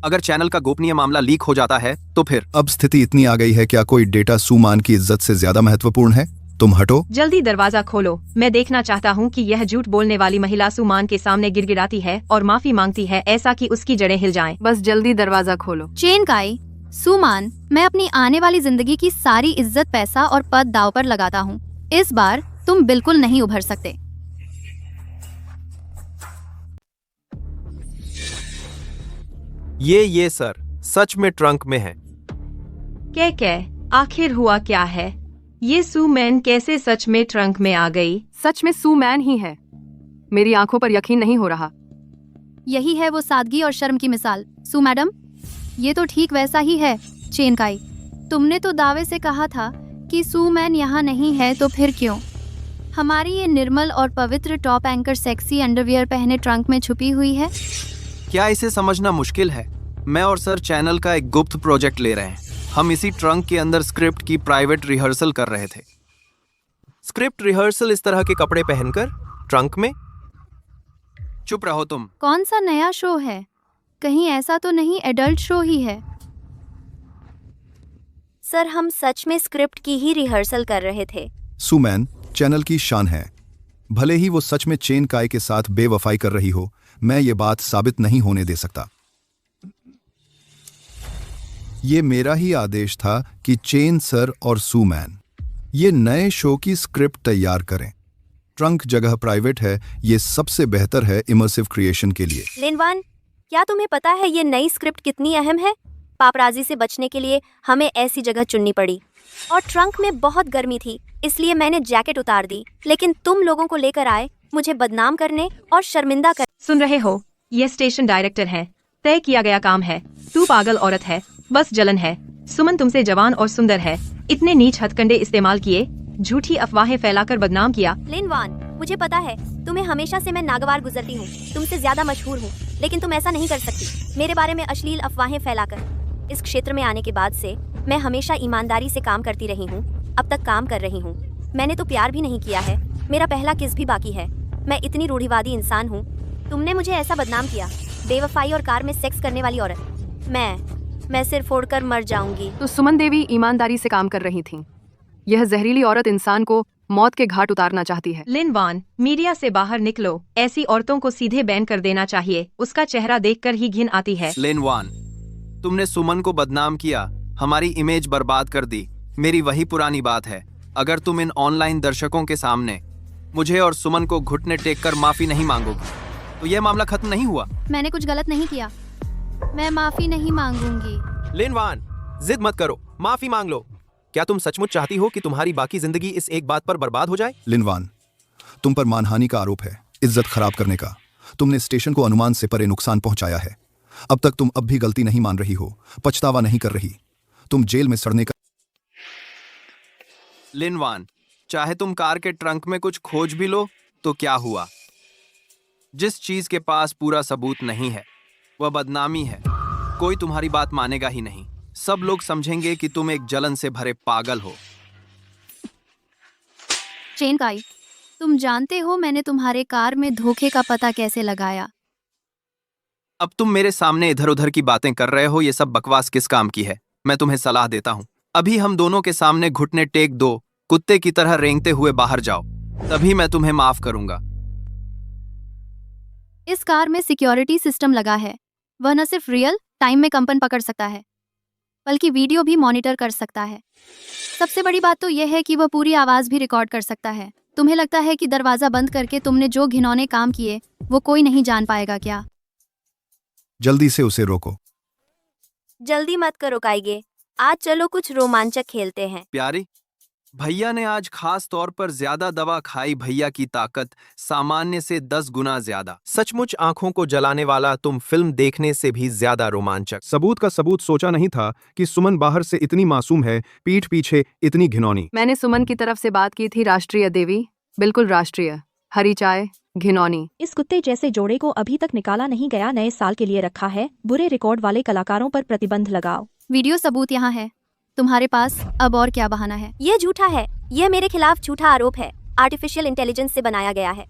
Speaker 3: अगर चैनल का गोपनीय मामला लीक हो जाता है तो फिर?
Speaker 7: अब स्थिति इतनी आ गई है, क्या कोई डेटा सुमान की इज्जत से ज्यादा महत्वपूर्ण है? तुम हटो।
Speaker 6: जल्दी दरवाजा खोलो। मैं देखना चाहता हूँ कि यह झूठ बोलने वाली महिला सुमान के सामने गिड़गिड़ाती है और माफी मांगती है, ऐसा कि उसकी जड़ें हिल जाएं।
Speaker 5: बस जल्दी दरवाजा खोलो।
Speaker 1: चेन काई, सुमान, मैं अपनी आने वाली जिंदगी की सारी इज्जत, पैसा और पद दांव पर लगाता हूँ। इस बार तुम बिल्कुल नहीं उभर सकते।
Speaker 9: ये सर सच में ट्रंक में है।
Speaker 6: क्या आखिर हुआ क्या है? ये सुमैन कैसे सच में ट्रंक में आ गई?
Speaker 5: सच में सुमैन ही है। मेरी आंखों पर यकीन नहीं हो रहा।
Speaker 1: यही है वो सादगी और शर्म की मिसाल। सु मैडम, ये तो ठीक वैसा ही है। चेन काई, तुमने तो दावे से कहा था कि सुमैन यहाँ नहीं है, तो फिर क्यों? हमारी ये निर्मल और पवित्र टॉप एंकर सेक्सी अंडरवियर पहने ट्रंक में छुपी हुई है।
Speaker 3: क्या इसे समझना मुश्किल है? मैं और सर चैनल का एक गुप्त प्रोजेक्ट ले रहे हैं। हम इसी ट्रंक के अंदर स्क्रिप्ट की प्राइवेट रिहर्सल कर रहे थे।
Speaker 9: स्क्रिप्ट रिहर्सल इस तरह के कपड़े पहनकर ट्रंक में?
Speaker 3: चुप रहो तुम।
Speaker 1: कौन सा नया शो है? कहीं ऐसा तो नहीं एडल्ट शो ही है?
Speaker 2: सर, हम सच में स्क्रिप्ट की ही रिहर्सल कर रहे थे।
Speaker 7: सुमैन चैनल की शान है। भले ही वो सच में चेन काय के साथ बेवफाई कर रही हो, मैं ये बात साबित नहीं होने दे सकता। ये मेरा ही आदेश था कि चेन सर और सुमैन ये नए शो की स्क्रिप्ट तैयार करें। ट्रंक जगह प्राइवेट है, ये सबसे बेहतर है इमर्सिव क्रिएशन के लिए।
Speaker 2: लिनवान, क्या तुम्हें पता है ये नई स्क्रिप्ट कितनी अहम है? पापराजी से बचने के लिए हमें ऐसी जगह चुननी पड़ी और ट्रंक में बहुत गर्मी थी, इसलिए मैंने जैकेट उतार दी। लेकिन तुम लोगों को लेकर आए मुझे बदनाम करने और शर्मिंदा कर।
Speaker 6: सुन रहे हो? यह स्टेशन डायरेक्टर है। तय किया गया काम है। तू पागल औरत है, बस जलन है। सुमन तुमसे जवान और सुंदर है। इतने नीच हथकंडे इस्तेमाल किए, झूठी अफवाहें फैलाकर बदनाम किया।
Speaker 2: लिनवान, मुझे पता है तुम्हें हमेशा से मैं नागवार गुजरती हूँ, तुमसे ज्यादा मशहूर हूँ, लेकिन तुम ऐसा नहीं कर सकती मेरे बारे में अश्लील अफवाहें फैलाकर। इस क्षेत्र में आने के बाद से मैं हमेशा ईमानदारी से काम करती रही हूँ, अब तक काम कर रही हूँ। मैंने तो प्यार भी नहीं किया है, मेरा पहला किस भी बाकी है। मैं इतनी रूढ़िवादी इंसान हूँ, तुमने मुझे ऐसा बदनाम किया। बेवफाई और कार में सेक्स करने वाली औरत। मैं सिर फोड़कर मर जाऊंगी।
Speaker 5: तो सुमन देवी ईमानदारी से काम कर रही थी। यह जहरीली औरत इंसान को मौत के घाट उतारना चाहती है।
Speaker 6: लिनवान, मीडिया से बाहर निकलो। ऐसी औरतों को सीधे बैन कर देना चाहिए। उसका चेहरा देखकर ही घिन आती है।
Speaker 3: लिनवान, तुमने सुमन को बदनाम किया, हमारी इमेज बर्बाद कर दी। मेरी वही पुरानी बात है, अगर तुम इन ऑनलाइन दर्शकों के सामने मुझे और सुमन को घुटने टेक कर माफी नहीं मांगोगी तो यह मामला खत्म नहीं हुआ।
Speaker 1: मैंने कुछ गलत नहीं किया, मैं माफी नहीं मांगूंगी।
Speaker 9: लिनवान, जिद मत करो, माफी मांग लो। क्या तुम सचमुच चाहती हो कि तुम्हारी बाकी जिंदगी इस एक बात पर बर्बाद हो जाए?
Speaker 7: लिनवान, तुम पर मानहानि का आरोप है, इज्जत खराब करने का। तुमने स्टेशन को अनुमान से परे नुकसान पहुंचाया है। अब तक तुम अब भी गलती नहीं मान रही हो, पछतावा नहीं कर रही। तुम जेल में सड़ने का।
Speaker 3: लिन वान, चाहे तुम कार के ट्रंक में कुछ खोज भी लो तो क्या हुआ? जिस चीज के पास पूरा सबूत नहीं है वह बदनामी है। कोई तुम्हारी बात मानेगा ही नहीं। सब लोग समझेंगे कि तुम एक जलन से भरे पागल हो।
Speaker 1: चेन काई, तुम जानते हो मैंने तुम्हारे कार में धोखे का पता कैसे लगाया?
Speaker 3: अब तुम मेरे सामने इधर उधर की बातें कर रहे हो। ये सब बकवास किस काम की है? मैं तुम्हें सलाह देता हूँ, अभी हम दोनों के सामने घुटने टेक दो, कुत्ते की तरह रेंगते हुए बाहर जाओ, तभी मैं तुम्हें माफ करूंगा।
Speaker 1: इस कार में सिक्योरिटी सिस्टम लगा है। वह न सिर्फ रियल टाइम में कंपन पकड़ सकता है बल्कि वीडियो भी मॉनिटर कर सकता है। सबसे बड़ी बात तो यह है कि वह पूरी आवाज भी रिकॉर्ड कर सकता है। तुम्हें लगता है कि दरवाजा बंद करके तुमने जो घिनौने काम किए वो कोई नहीं जान पाएगा क्या?
Speaker 7: जल्दी से उसे रोको।
Speaker 2: जल्दी मत करो काइगे, आज चलो कुछ रोमांचक खेलते हैं।
Speaker 3: प्यारी, भैया ने आज खास तौर पर ज्यादा दवा खाई। भैया की ताकत सामान्य से 10 गुना ज्यादा।
Speaker 9: सचमुच आंखों को जलाने वाला, तुम फिल्म देखने से भी ज्यादा रोमांचक।
Speaker 11: सबूत का सबूत सोचा नहीं था कि सुमन बाहर से इतनी मासूम है, पीठ पीछे इतनी घिनौनी।
Speaker 5: मैंने सुमन की तरफ से बात की थी। राष्ट्रीय देवी, बिल्कुल राष्ट्रीय। हरी चाय, घिनौनी।
Speaker 10: इस कुत्ते जैसे जोड़े को अभी तक निकाला नहीं गया, नए साल के लिए रखा है। बुरे रिकॉर्ड वाले कलाकारों पर प्रतिबंध लगाओ।
Speaker 1: वीडियो सबूत यहाँ है, तुम्हारे पास अब और क्या बहाना है?
Speaker 2: ये झूठा है। यह मेरे खिलाफ झूठा आरोप है। आर्टिफिशियल इंटेलिजेंस से बनाया गया है।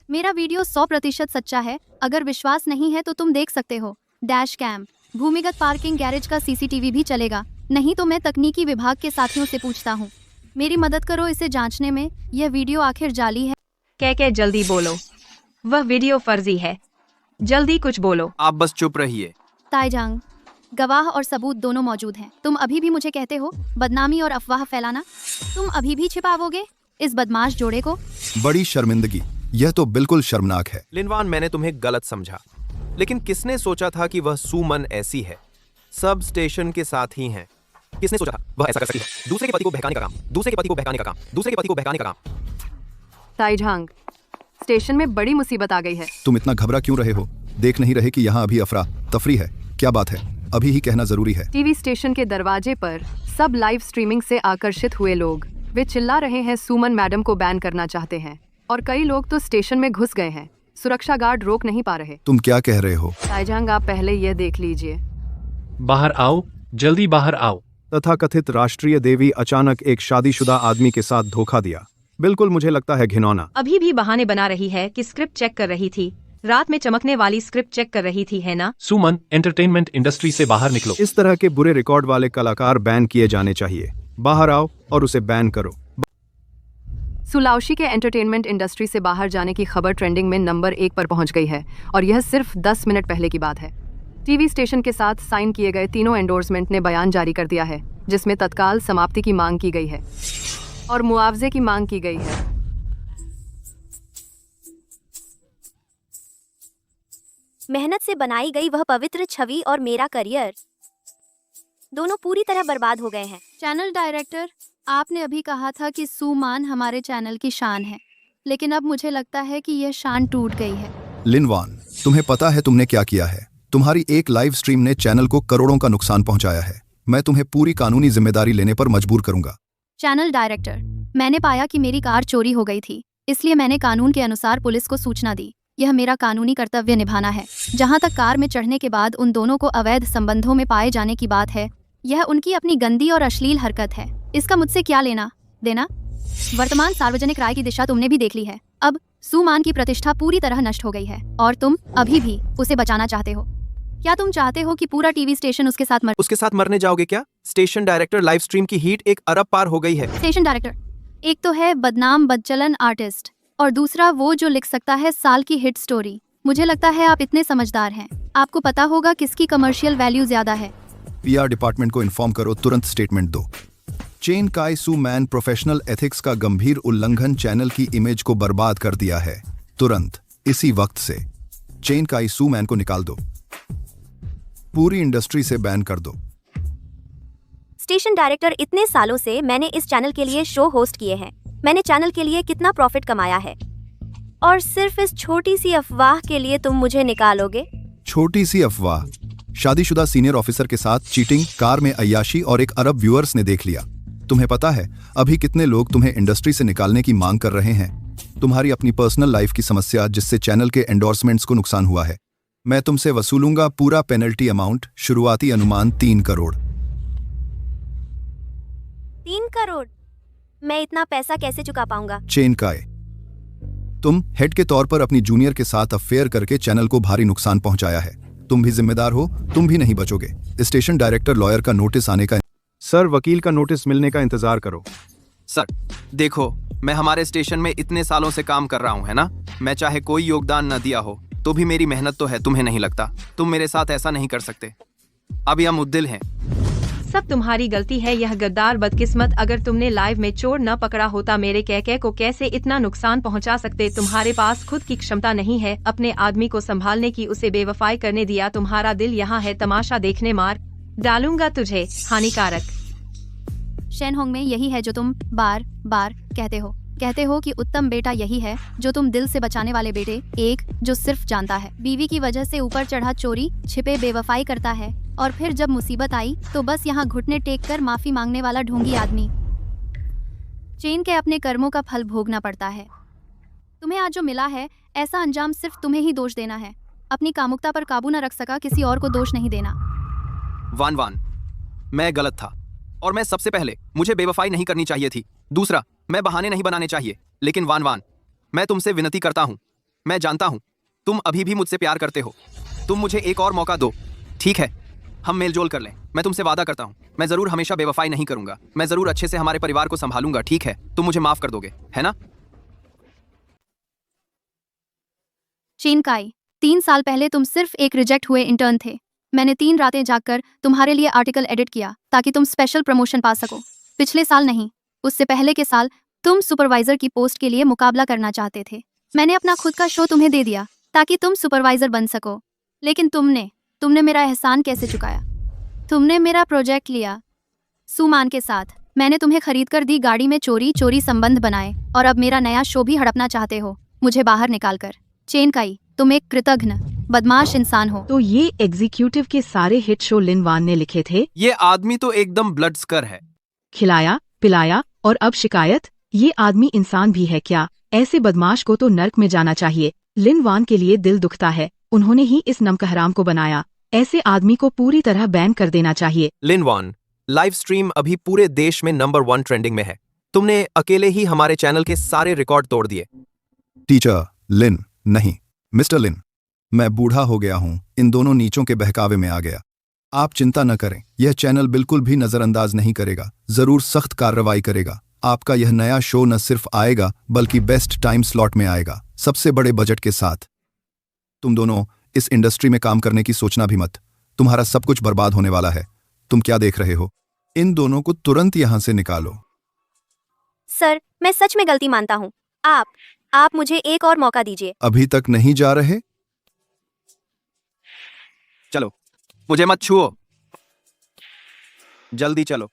Speaker 1: मेरा वीडियो 100% सच्चा है। अगर विश्वास नहीं है तो तुम देख सकते हो। डैश कैम, भूमिगत पार्किंग, गैरेज का सीसीटीवी भी चलेगा। नहीं तो मैं तकनीकी विभाग के साथियों से पूछता हूँ। मेरी मदद करो इसे जांचने में। यह वीडियो आखिर जाली है?
Speaker 6: कह जल्दी बोलो, वह वीडियो फर्जी है। जल्दी कुछ बोलो।
Speaker 3: आप बस चुप रहिए।
Speaker 1: ताईजांग, गवाह और सबूत दोनों मौजूद हैं। तुम अभी भी मुझे कहते हो बदनामी और अफवाह फैलाना? तुम अभी भी छिपाओगे इस बदमाश जोड़े को?
Speaker 7: बड़ी शर्मिंदगी। यह तो बिल्कुल शर्मनाक है।
Speaker 9: लिनवान, मैंने तुम्हें गलत समझा, लेकिन किसने सोचा था कि वह सुमन ऐसी है? सब स्टेशन के साथ ही हैं। किसने सोचा था वह ऐसा कर सकती है? दूसरे के पति को बहकाने का काम, दूसरे के पति को बहकाने का काम, दूसरे के पति को बहकाने का काम।
Speaker 5: ताईजांग, स्टेशन में बड़ी मुसीबत आ गई है।
Speaker 7: तुम इतना घबरा क्यों रहे हो? देख नहीं रहे कि यहाँ अभी अफरा तफरी है? क्या बात है? अभी ही कहना जरूरी है।
Speaker 5: टीवी स्टेशन के दरवाजे पर सब लाइव स्ट्रीमिंग से आकर्षित हुए लोग, वे चिल्ला रहे हैं सुमन मैडम को बैन करना चाहते हैं। और कई लोग तो स्टेशन में घुस गए हैं। सुरक्षा गार्ड रोक नहीं पा रहे।
Speaker 7: तुम क्या कह रहे हो?
Speaker 5: ताईजांग, आप पहले यह देख लीजिए।
Speaker 11: बाहर आओ, जल्दी बाहर आओ। तथाकथित राष्ट्रीय देवी अचानक एक शादीशुदा आदमी के साथ धोखा दिया। बिल्कुल मुझे लगता है घिनौना।
Speaker 6: अभी भी बहाने बना रही है कि स्क्रिप्ट चेक कर रही थी। रात में चमकने वाली स्क्रिप्ट चेक कर रही थी, है ना?
Speaker 11: सुमन, एंटरटेनमेंट इंडस्ट्री से बाहर निकलो। इस तरह के बुरे रिकॉर्ड वाले कलाकार बैन किए जाने चाहिए। बाहर आओ और उसे बैन करो।
Speaker 5: सुलाउशी के एंटरटेनमेंट इंडस्ट्री से बाहर जाने की खबर ट्रेंडिंग में नंबर 1 पर पहुंच गई है और यह सिर्फ 10 मिनट पहले की बात है। टीवी स्टेशन के साथ साइन किए गए तीनों एंडोर्समेंट ने बयान जारी कर दिया है जिसमें तत्काल समाप्ति की मांग की गई है और मुआवजे की मांग की गई है।
Speaker 2: मेहनत से बनाई गई वह पवित्र छवि और मेरा करियर दोनों पूरी तरह बर्बाद हो गए हैं।
Speaker 1: चैनल डायरेक्टर, आपने अभी कहा था कि सुमान हमारे चैनल की शान है, लेकिन अब मुझे लगता है कि यह शान टूट गई है।
Speaker 7: लिनवान, तुम्हें पता है तुमने क्या किया है? तुम्हारी एक लाइव स्ट्रीम ने चैनल को करोड़ों का नुकसान पहुंचाया है। मैं तुम्हें पूरी कानूनी जिम्मेदारी लेने पर मजबूर करूंगा।
Speaker 1: चैनल डायरेक्टर, मैंने पाया कि मेरी कार चोरी हो गई थी, इसलिए मैंने कानून के अनुसार पुलिस को सूचना दी। यह मेरा कानूनी कर्तव्य निभाना है। जहां तक कार में चढ़ने के बाद उन दोनों को अवैध संबंधों में पाए जाने की बात है, यह उनकी अपनी गंदी और अश्लील हरकत है। इसका मुझसे क्या लेना देना? वर्तमान सार्वजनिक राय की दिशा तुमने भी देख ली है। अब सुमान की प्रतिष्ठा पूरी तरह नष्ट हो गई है और तुम अभी भी उसे बचाना चाहते हो। क्या तुम चाहते हो कि पूरा टीवी स्टेशन उसके साथ
Speaker 9: मरने जाओगे क्या? स्टेशन डायरेक्टर, लाइव स्ट्रीम की हीट 1 अरब पार हो गई है।
Speaker 1: स्टेशन डायरेक्टर, एक तो है बदनाम बदचलन आर्टिस्ट और दूसरा वो जो लिख सकता है साल की हिट स्टोरी। मुझे लगता है आप इतने समझदार हैं, आपको पता होगा किसकी कमर्शियल वैल्यू ज्यादा है।
Speaker 7: पीआर डिपार्टमेंट को इन्फॉर्म करो, तुरंत स्टेटमेंट दो। चेन काई सू मैन प्रोफेशनल एथिक्स का गंभीर उल्लंघन चैनल की इमेज को बर्बाद कर दिया है। तुरंत, इसी वक्त से चेन काई सू मैन को निकाल दो, पूरी इंडस्ट्री से बैन कर दो।
Speaker 2: स्टेशन डायरेक्टर, इतने सालों से मैंने इस चैनल के लिए शो होस्ट किए हैं। मैंने चैनल के लिए कितना प्रॉफिट कमाया है। और सिर्फ इस छोटी सी अफवाह के लिए तुम मुझे निकालोगे?
Speaker 7: छोटी सी अफवाह? शादीशुदा सीनियर ऑफिसर के साथ चीटिंग, कार में अय्याशी और 1 अरब व्यूअर्स ने देख लिया। तुम्हें पता है अभी कितने लोग तुम्हें इंडस्ट्री से निकालने की मांग कर रहे हैं? तुम्हारी अपनी पर्सनल लाइफ की समस्या जिससे चैनल के एंडोर्समेंट्स को नुकसान हुआ है। मैं तुमसे वसूलूंगा पूरा पेनल्टी अमाउंट, शुरुआती अनुमान 3 करोड़।
Speaker 2: 3 करोड़? मैं इतना पैसा कैसे चुका पाऊंगा?
Speaker 7: चेन काय, तुम हेड के तौर पर अपनी जूनियर के साथ अफेयर करके चैनल को भारी नुकसान पहुंचाया है। तुम भी जिम्मेदार हो, तुम भी नहीं बचोगे। स्टेशन डायरेक्टर लॉयर का नोटिस आने का।
Speaker 11: सर, वकील का नोटिस मिलने का इंतजार करो।
Speaker 3: सर देखो, मैं हमारे स्टेशन में इतने सालों से काम कर रहा हूँ, है ना? मैं चाहे कोई योगदान न दिया हो तो भी मेरी मेहनत तो है, तुम्हें नहीं लगता? तुम मेरे साथ ऐसा नहीं कर सकते। अभी हम मुद्दिल हैं।
Speaker 6: सब तुम्हारी गलती है। यह गद्दार बदकिस्मत, अगर तुमने लाइव में चोर न पकड़ा होता मेरे कहके को कैसे इतना नुकसान पहुंचा सकते? तुम्हारे पास खुद की क्षमता नहीं है अपने आदमी को संभालने की, उसे बेवफाई करने दिया। तुम्हारा दिल यहाँ है तमाशा देखने, मार डालूंगा तुझे, हानिकारक।
Speaker 1: शेनहोंग में यही है जो तुम बार बार कहते हो कि उत्तम बेटा यही है जो तुम दिल से बचाने वाले बेटे, एक जो सिर्फ जानता है बीवी की वजह से ऊपर चढ़ा चोरी छिपे बेवफाई करता है, और फिर जब मुसीबत आई तो बस यहाँ घुटने टेक कर माफी मांगने वाला ढोंगी आदमी। चेन के अपने कर्मों का फल भोगना पड़ता है। तुम्हें आज जो मिला है, ऐसा अंजाम सिर्फ तुम्हें ही दोष देना है। अपनी कामुकता पर काबू न रख सका, किसी और को दोष नहीं देना।
Speaker 3: वान, मैं गलत था, और मैं सबसे पहले मुझे बेवफाई नहीं करनी चाहिए थी। दूसरा, मैं बहाने नहीं बनाने चाहिए। लेकिन वान, मैं तुमसे विनती करता हूँ, मैं जानता हूँ तुम अभी भी मुझसे प्यार करते हो। तुम मुझे एक और मौका दो, ठीक है? हम मेलजोल कर लें। मैं तुमसे वादा करता हूँ, मैं जरूर हमेशा बेवफाई नहीं करूंगा। मैं जरूर अच्छे से हमारे परिवार को संभालूंगा, ठीक है? तुम मुझे माफ कर दोगे, है ना?
Speaker 1: चेन काई, 3 साल पहले तुम सिर्फ एक रिजेक्ट हुए इंटर्न थे। मैंने 3 रातें जागकर तुम्हारे लिए आर्टिकल एडिट किया ताकि तुम स्पेशल प्रमोशन पा सको। पिछले साल नहीं, उससे पहले के साल तुम सुपरवाइजर की पोस्ट के लिए मुकाबला करना चाहते थे। मैंने अपना खुद का शो तुम्हें दे दिया ताकि तुम सुपरवाइजर बन सको। लेकिन तुमने मेरा एहसान कैसे चुकाया? तुमने मेरा प्रोजेक्ट लिया सुमान के साथ। मैंने तुम्हें खरीद कर दी गाड़ी में चोरी संबंध बनाए, और अब मेरा नया शो भी हड़पना चाहते हो मुझे बाहर निकाल कर। चेन काई, तुम एक कृतघ्न बदमाश इंसान हो।
Speaker 8: तो ये एग्जीक्यूटिव के सारे हिट शो लिन वान ने लिखे थे?
Speaker 3: ये आदमी तो एकदम ब्लडस्कर है।
Speaker 8: खिलाया पिलाया और अब शिकायत? ये आदमी इंसान भी है क्या? ऐसे बदमाश को तो नर्क में जाना चाहिए। लिन वान के लिए दिल दुखता है, उन्होंने ही इस नमकहराम को बनाया। ऐसे आदमी को पूरी तरह बैन कर देना चाहिए।
Speaker 9: लिन वान, लाइव स्ट्रीम अभी पूरे देश में नंबर 1 ट्रेंडिंग में है। तुमने अकेले ही हमारे चैनल के सारे रिकॉर्ड तोड़ दिए।
Speaker 7: टीचर लिन, नहीं मिस्टर लिन, मैं बूढ़ा हो गया हूँ, इन दोनों नीचों के बहकावे में आ गया। आप चिंता न करें, यह चैनल बिल्कुल भी नजरअंदाज नहीं करेगा, जरूर सख्त कार्रवाई करेगा। आपका यह नया शो न सिर्फ आएगा बल्कि बेस्ट टाइम स्लॉट में आएगा, सबसे बड़े बजट के साथ। तुम दोनों इस इंडस्ट्री में काम करने की सोचना भी मत, तुम्हारा सब कुछ बर्बाद होने वाला है। तुम क्या देख रहे हो? इन दोनों को तुरंत यहां से निकालो।
Speaker 2: सर, मैं सच में गलती मानता हूँ। आप मुझे एक और मौका दीजिए।
Speaker 7: अभी तक नहीं जा रहे?
Speaker 3: चलो, मुझे मत छुओ, जल्दी चलो।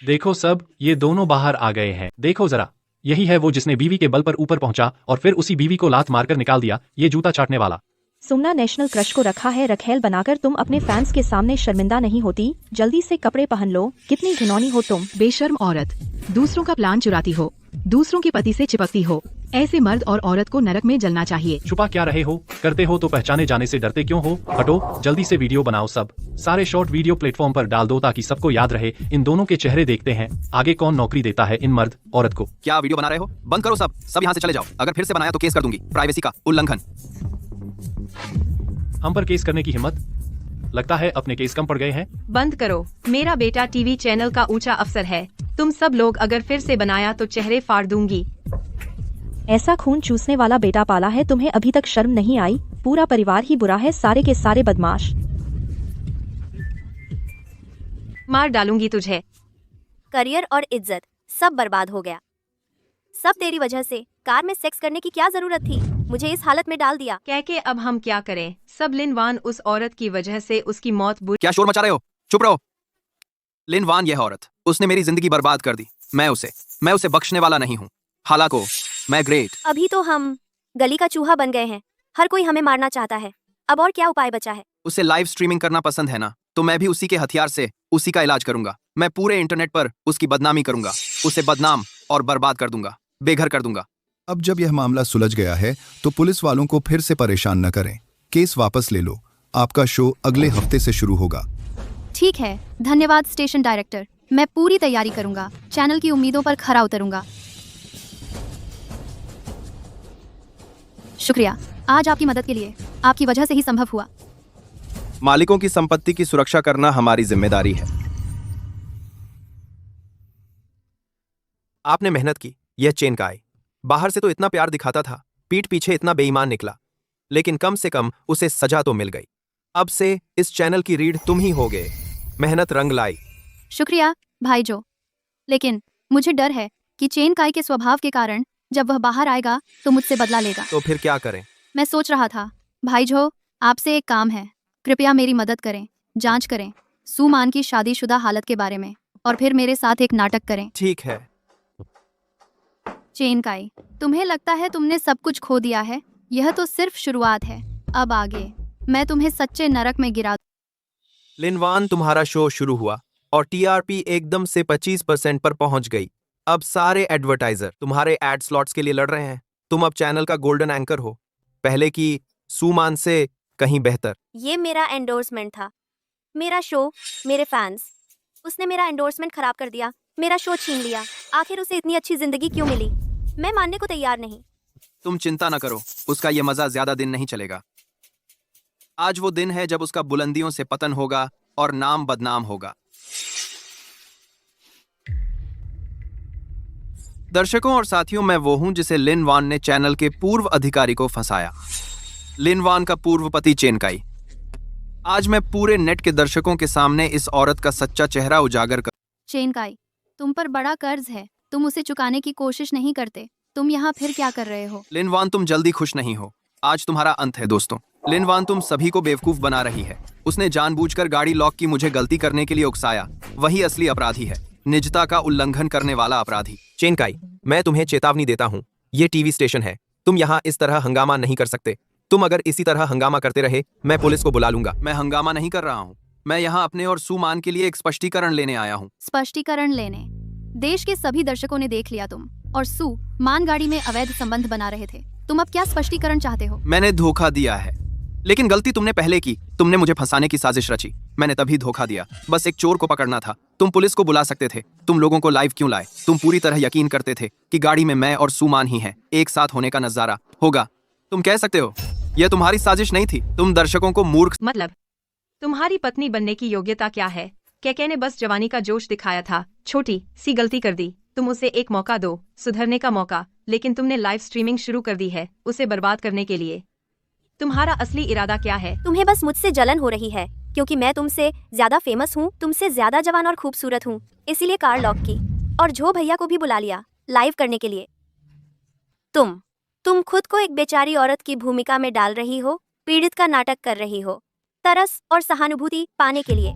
Speaker 12: देखो सब, ये दोनों बाहर आ गए हैं। देखो जरा, यही है वो जिसने बीवी के बल पर ऊपर पहुंचा और फिर उसी बीवी को लात मारकर निकाल दिया, ये जूता चाटने वाला।
Speaker 10: सुमना नेशनल क्रश को रखा है रखेल बनाकर। तुम अपने फैंस के सामने शर्मिंदा नहीं होती? जल्दी से कपड़े पहन लो, कितनी घिनौनी हो तुम।
Speaker 8: बेशर्म औरत, दूसरों का प्लान चुराती हो, दूसरों के पति से चिपकती हो। ऐसे मर्द और औरत को नरक में जलना चाहिए।
Speaker 12: छुपा क्या रहे हो? करते हो तो पहचाने जाने से डरते क्यों हो? हटो, जल्दी से वीडियो बनाओ सब। सारे शॉर्ट वीडियो प्लेटफॉर्म पर डाल दो ताकि सबको याद रहे। इन दोनों के चेहरे देखते हैं, आगे कौन नौकरी देता है इन मर्द औरत को।
Speaker 3: क्या वीडियो बना रहे हो? बंद करो सब यहाँ से चले जाओ। अगर फिर से बनाया तो केस कर दूंगी, प्राइवेसी का उल्लंघन।
Speaker 12: हम पर केस करने की हिम्मत? लगता है अपने केस कम पड़ गए हैं।
Speaker 6: बंद करो, मेरा बेटा टीवी चैनल का ऊंचा अफसर है। तुम सब लोग अगर फिर से बनाया तो चेहरे फाड़ दूंगी।
Speaker 10: ऐसा खून चूसने वाला बेटा पाला है, तुम्हें अभी तक शर्म नहीं आई? पूरा परिवार ही बुरा है, सारे के सारे बदमाश।
Speaker 6: मार डालूंगी तुझे।
Speaker 2: करियर और इज्जत सब बर्बाद हो गया, सब तेरी वजह से। कार में सेक्स करने की क्या जरूरत थी? मुझे इस हालत में डाल दिया।
Speaker 6: कह के अब हम क्या करें? सब लिन वान उस औरत की वजह से उसकी मौत बुरी।
Speaker 3: क्या शोर मचा रहे हो? चुप रहो। लिन वान यह औरत, उसने मेरी जिंदगी बर्बाद कर दी। मैं उसे बख्शने वाला नहीं हूँ। हालाको मैं ग्रेट।
Speaker 2: अभी तो हम गली का चूहा बन गए हैं। हर कोई हमें मारना चाहता है। अब और क्या उपाय बचा है?
Speaker 3: उसे लाइव स्ट्रीमिंग करना पसंद है ना, तो मैं भी उसी के हथियार से उसी का इलाज करूंगा। मैं पूरे इंटरनेट पर उसकी बदनामी करूंगा, उसे बदनाम और बर्बाद कर दूंगा, बेघर कर दूंगा।
Speaker 7: अब जब यह मामला सुलझ गया है तो पुलिस वालों को फिर से परेशान न करें। केस वापस ले लो। आपका शो अगले हफ्ते से शुरू होगा।
Speaker 1: ठीक है, धन्यवाद स्टेशन डायरेक्टर। मैं पूरी तैयारी करूंगा, चैनल की उम्मीदों पर खरा उतरूंगा। शुक्रिया आज आपकी मदद के लिए, आपकी वजह से ही संभव हुआ।
Speaker 9: मालिकों की संपत्ति की सुरक्षा करना हमारी जिम्मेदारी है। आपने मेहनत की। यह चेन काय बाहर से तो इतना प्यार दिखाता था, पीठ पीछे इतना बेईमान निकला, लेकिन कम से कम उसे सजा तो मिल गई। अब से इस चैनल की रीढ़ तुम ही होगे। मेहनत रंग लाई।
Speaker 1: शुक्रिया भाई जो, लेकिन मुझे डर है कि चेन काय के स्वभाव के कारण जब वह बाहर आएगा तो मुझसे बदला लेगा।
Speaker 9: तो फिर क्या करें?
Speaker 1: मैं सोच रहा था भाई जो, आपसे एक काम है, कृपया मेरी मदद करें। जांच करें सुमान की शादीशुदा हालत के बारे में और फिर मेरे साथ एक नाटक करें।
Speaker 9: ठीक है।
Speaker 1: चेन काय, तुम्हें लगता है तुमने सब कुछ खो दिया है? यह तो सिर्फ शुरुआत है। अब आगे मैं तुम्हें सच्चे नरक में गिरा।
Speaker 9: लिनवान, तुम्हारा शो शुरू हुआ और टीआरपी एकदम से 25% पर पहुंच गई। अब सारे एडवर्टाइजर तुम्हारे एड स्लॉट्स के लिए लड़ रहे हैं। तुम अब चैनल का गोल्डन एंकर हो, पहले की सुमान से कहीं बेहतर।
Speaker 2: ये मेरा एंडोर्समेंट था, मेरा शो, मेरे फैंस। उसने मेरा एंडोर्समेंट खराब कर दिया, मेरा शो छीन लिया। आखिर उसे इतनी अच्छी जिंदगी क्यों मिली? मैं मानने को तैयार नहीं।
Speaker 3: तुम चिंता न करो, उसका ये मजा ज्यादा दिन नहीं चलेगा। आज वो दिन है जब उसका बुलंदियों से पतन होगा और नाम बदनाम होगा। दर्शकों और साथियों, मैं वो हूं जिसे लिन वान ने चैनल के पूर्व अधिकारी को फंसाया। लिन वान का पूर्व पति चेन काय। आज मैं पूरे नेट के दर्शकों के सामने इस औरत का सच्चा चेहरा उजागर कर।
Speaker 1: चेन काय, तुम पर बड़ा कर्ज है, तुम उसे चुकाने की कोशिश नहीं करते। तुम यहाँ फिर क्या कर रहे हो?
Speaker 3: लिन वान, तुम जल्दी खुश नहीं हो। आज तुम्हारा अंत है दोस्तों। लिन वान तुम सभी को बेवकूफ बना रही है। उसने जानबूझकर गाड़ी लॉक की, मुझे गलती करने के लिए उकसाया। वही असली अपराधी है, निजता का उल्लंघन करने वाला अपराधी।
Speaker 9: चेन काय, मैं तुम्हें चेतावनी देता हूँ, ये टीवी स्टेशन है। तुम यहाँ इस तरह हंगामा नहीं कर सकते। तुम अगर इसी तरह हंगामा करते रहे, मैं पुलिस को बुला लूंगा।
Speaker 3: मैं हंगामा नहीं कर रहा हूँ, मैं यहाँ अपने और सुमान के लिए एक स्पष्टीकरण लेने आया हूँ।
Speaker 1: स्पष्टीकरण लेने? देश के सभी दर्शकों ने देख लिया, तुम और सुमान गाड़ी में अवैध संबंध बना रहे थे। तुम अब क्या स्पष्टीकरण चाहते हो?
Speaker 3: मैंने धोखा दिया है, लेकिन गलती तुमने पहले की। तुमने मुझे फंसाने की साजिश रची, मैंने तभी धोखा दिया। बस एक चोर को पकड़ना था। तुम पुलिस को बुला सकते थे। तुम लोगों को लाइव क्यों लाए? तुम पूरी तरह यकीन करते थे कि गाड़ी में मैं और सुमान ही हैं, एक साथ होने का नजारा होगा। तुम कह सकते हो यह तुम्हारी साजिश नहीं थी। तुम दर्शकों को मूर्ख।
Speaker 6: मतलब तुम्हारी पत्नी बनने की योग्यता क्या है? कैके ने बस जवानी का जोश दिखाया था, छोटी सी गलती कर दी। तुम उसे एक मौका दो, सुधरने का मौका, लेकिन तुमने लाइव स्ट्रीमिंग शुरू कर दी है उसे बर्बाद करने के लिए। तुम्हारा असली इरादा क्या है?
Speaker 2: तुम्हें बस मुझसे जलन हो रही है क्योंकि मैं तुमसे ज्यादा फेमस हूँ, तुमसे ज्यादा जवान और खूबसूरत हूँ, इसीलिए कार लॉक की और झो भैया को भी बुला लिया लाइव करने के लिए। तुम खुद को एक बेचारी औरत की भूमिका में डाल रही हो, पीड़ित का नाटक कर रही हो, तरस और सहानुभूति पाने के लिए।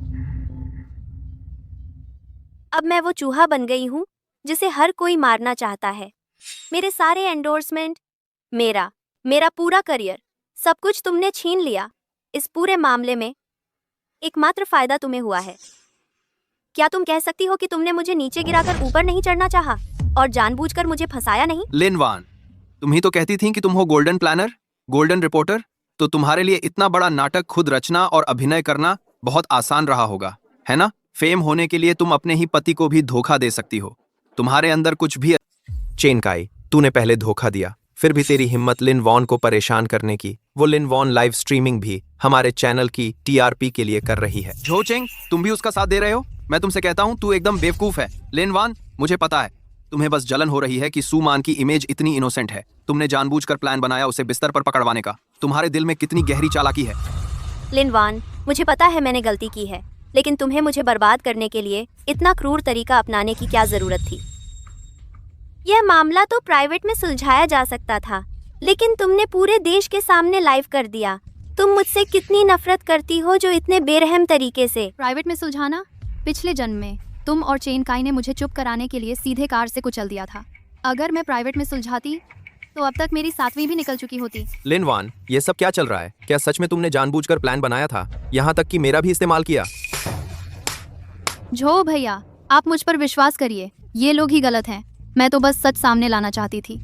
Speaker 2: अब मैं वो चूहा बन गई हूँ जिसे हर कोई मारना चाहता है। मेरे सारे एंडोर्समेंट, मेरा पूरा करियर, सब कुछ तुमने छीन लिया। इस पूरे मामले में एकमात्र फायदा तुम्हें हुआ है। क्या तुम कह सकती हो कि तुमने मुझे नीचे गिराकर ऊपर नहीं चढ़ना चाहा और जानबूझकर मुझे फंसाया नहीं?
Speaker 3: लिन वान, तुम ही तो कहती थी कि तुम हो गोल्डन प्लानर, गोल्डन रिपोर्टर। तो तुम्हारे लिए इतना बड़ा नाटक खुद रचना और अभिनय करना बहुत आसान रहा होगा, है ना? फेम होने के लिए तुम अपने ही पति को भी धोखा दे सकती हो। तुम्हारे अंदर कुछ भी।
Speaker 9: चेन काय, तूने पहले धोखा दिया, फिर भी तेरी हिम्मत लिन वॉन को परेशान करने की। वो लिन वॉन लाइव स्ट्रीमिंग भी हमारे चैनल की टीआरपी के लिए कर रही है।
Speaker 3: झो चेंग, तुम भी उसका साथ दे रहे हो? मैं तुमसे कहता हूँ तू एकदम बेवकूफ है। लिन वान, मुझे पता है तुम्हें बस जलन हो रही है कि सुमान की इमेज इतनी इनोसेंट है। तुमने जानबूझकर प्लान बनाया उसे बिस्तर पर पकड़वाने का। तुम्हारे दिल में कितनी गहरी चालाकी है।
Speaker 2: लिन वान, मुझे पता है मैंने गलती की है, लेकिन तुम्हें मुझे बर्बाद करने के लिए इतना क्रूर तरीका अपनाने की क्या जरूरत थी? यह मामला तो प्राइवेट में सुलझाया जा सकता था, लेकिन तुमने पूरे देश के सामने लाइव कर दिया। तुम मुझसे कितनी नफरत करती हो जो इतने बेरहम तरीके से।
Speaker 1: प्राइवेट में सुलझाना? पिछले जन्म में तुम और चेन काय ने मुझे चुप कराने के लिए सीधे कार से कुचल दिया था। अगर मैं प्राइवेट में सुलझाती तो अब तक मेरी 7वीं भी निकल चुकी होती।
Speaker 9: लिन वान, ये सब क्या चल रहा है? क्या सच में तुमने जानबूझकर प्लान बनाया था, यहाँ तक कि मेरा भी इस्तेमाल किया?
Speaker 1: झो भैया, आप मुझ पर विश्वास करिए, ये लोग ही गलत हैं। मैं तो बस सच सामने लाना चाहती थी।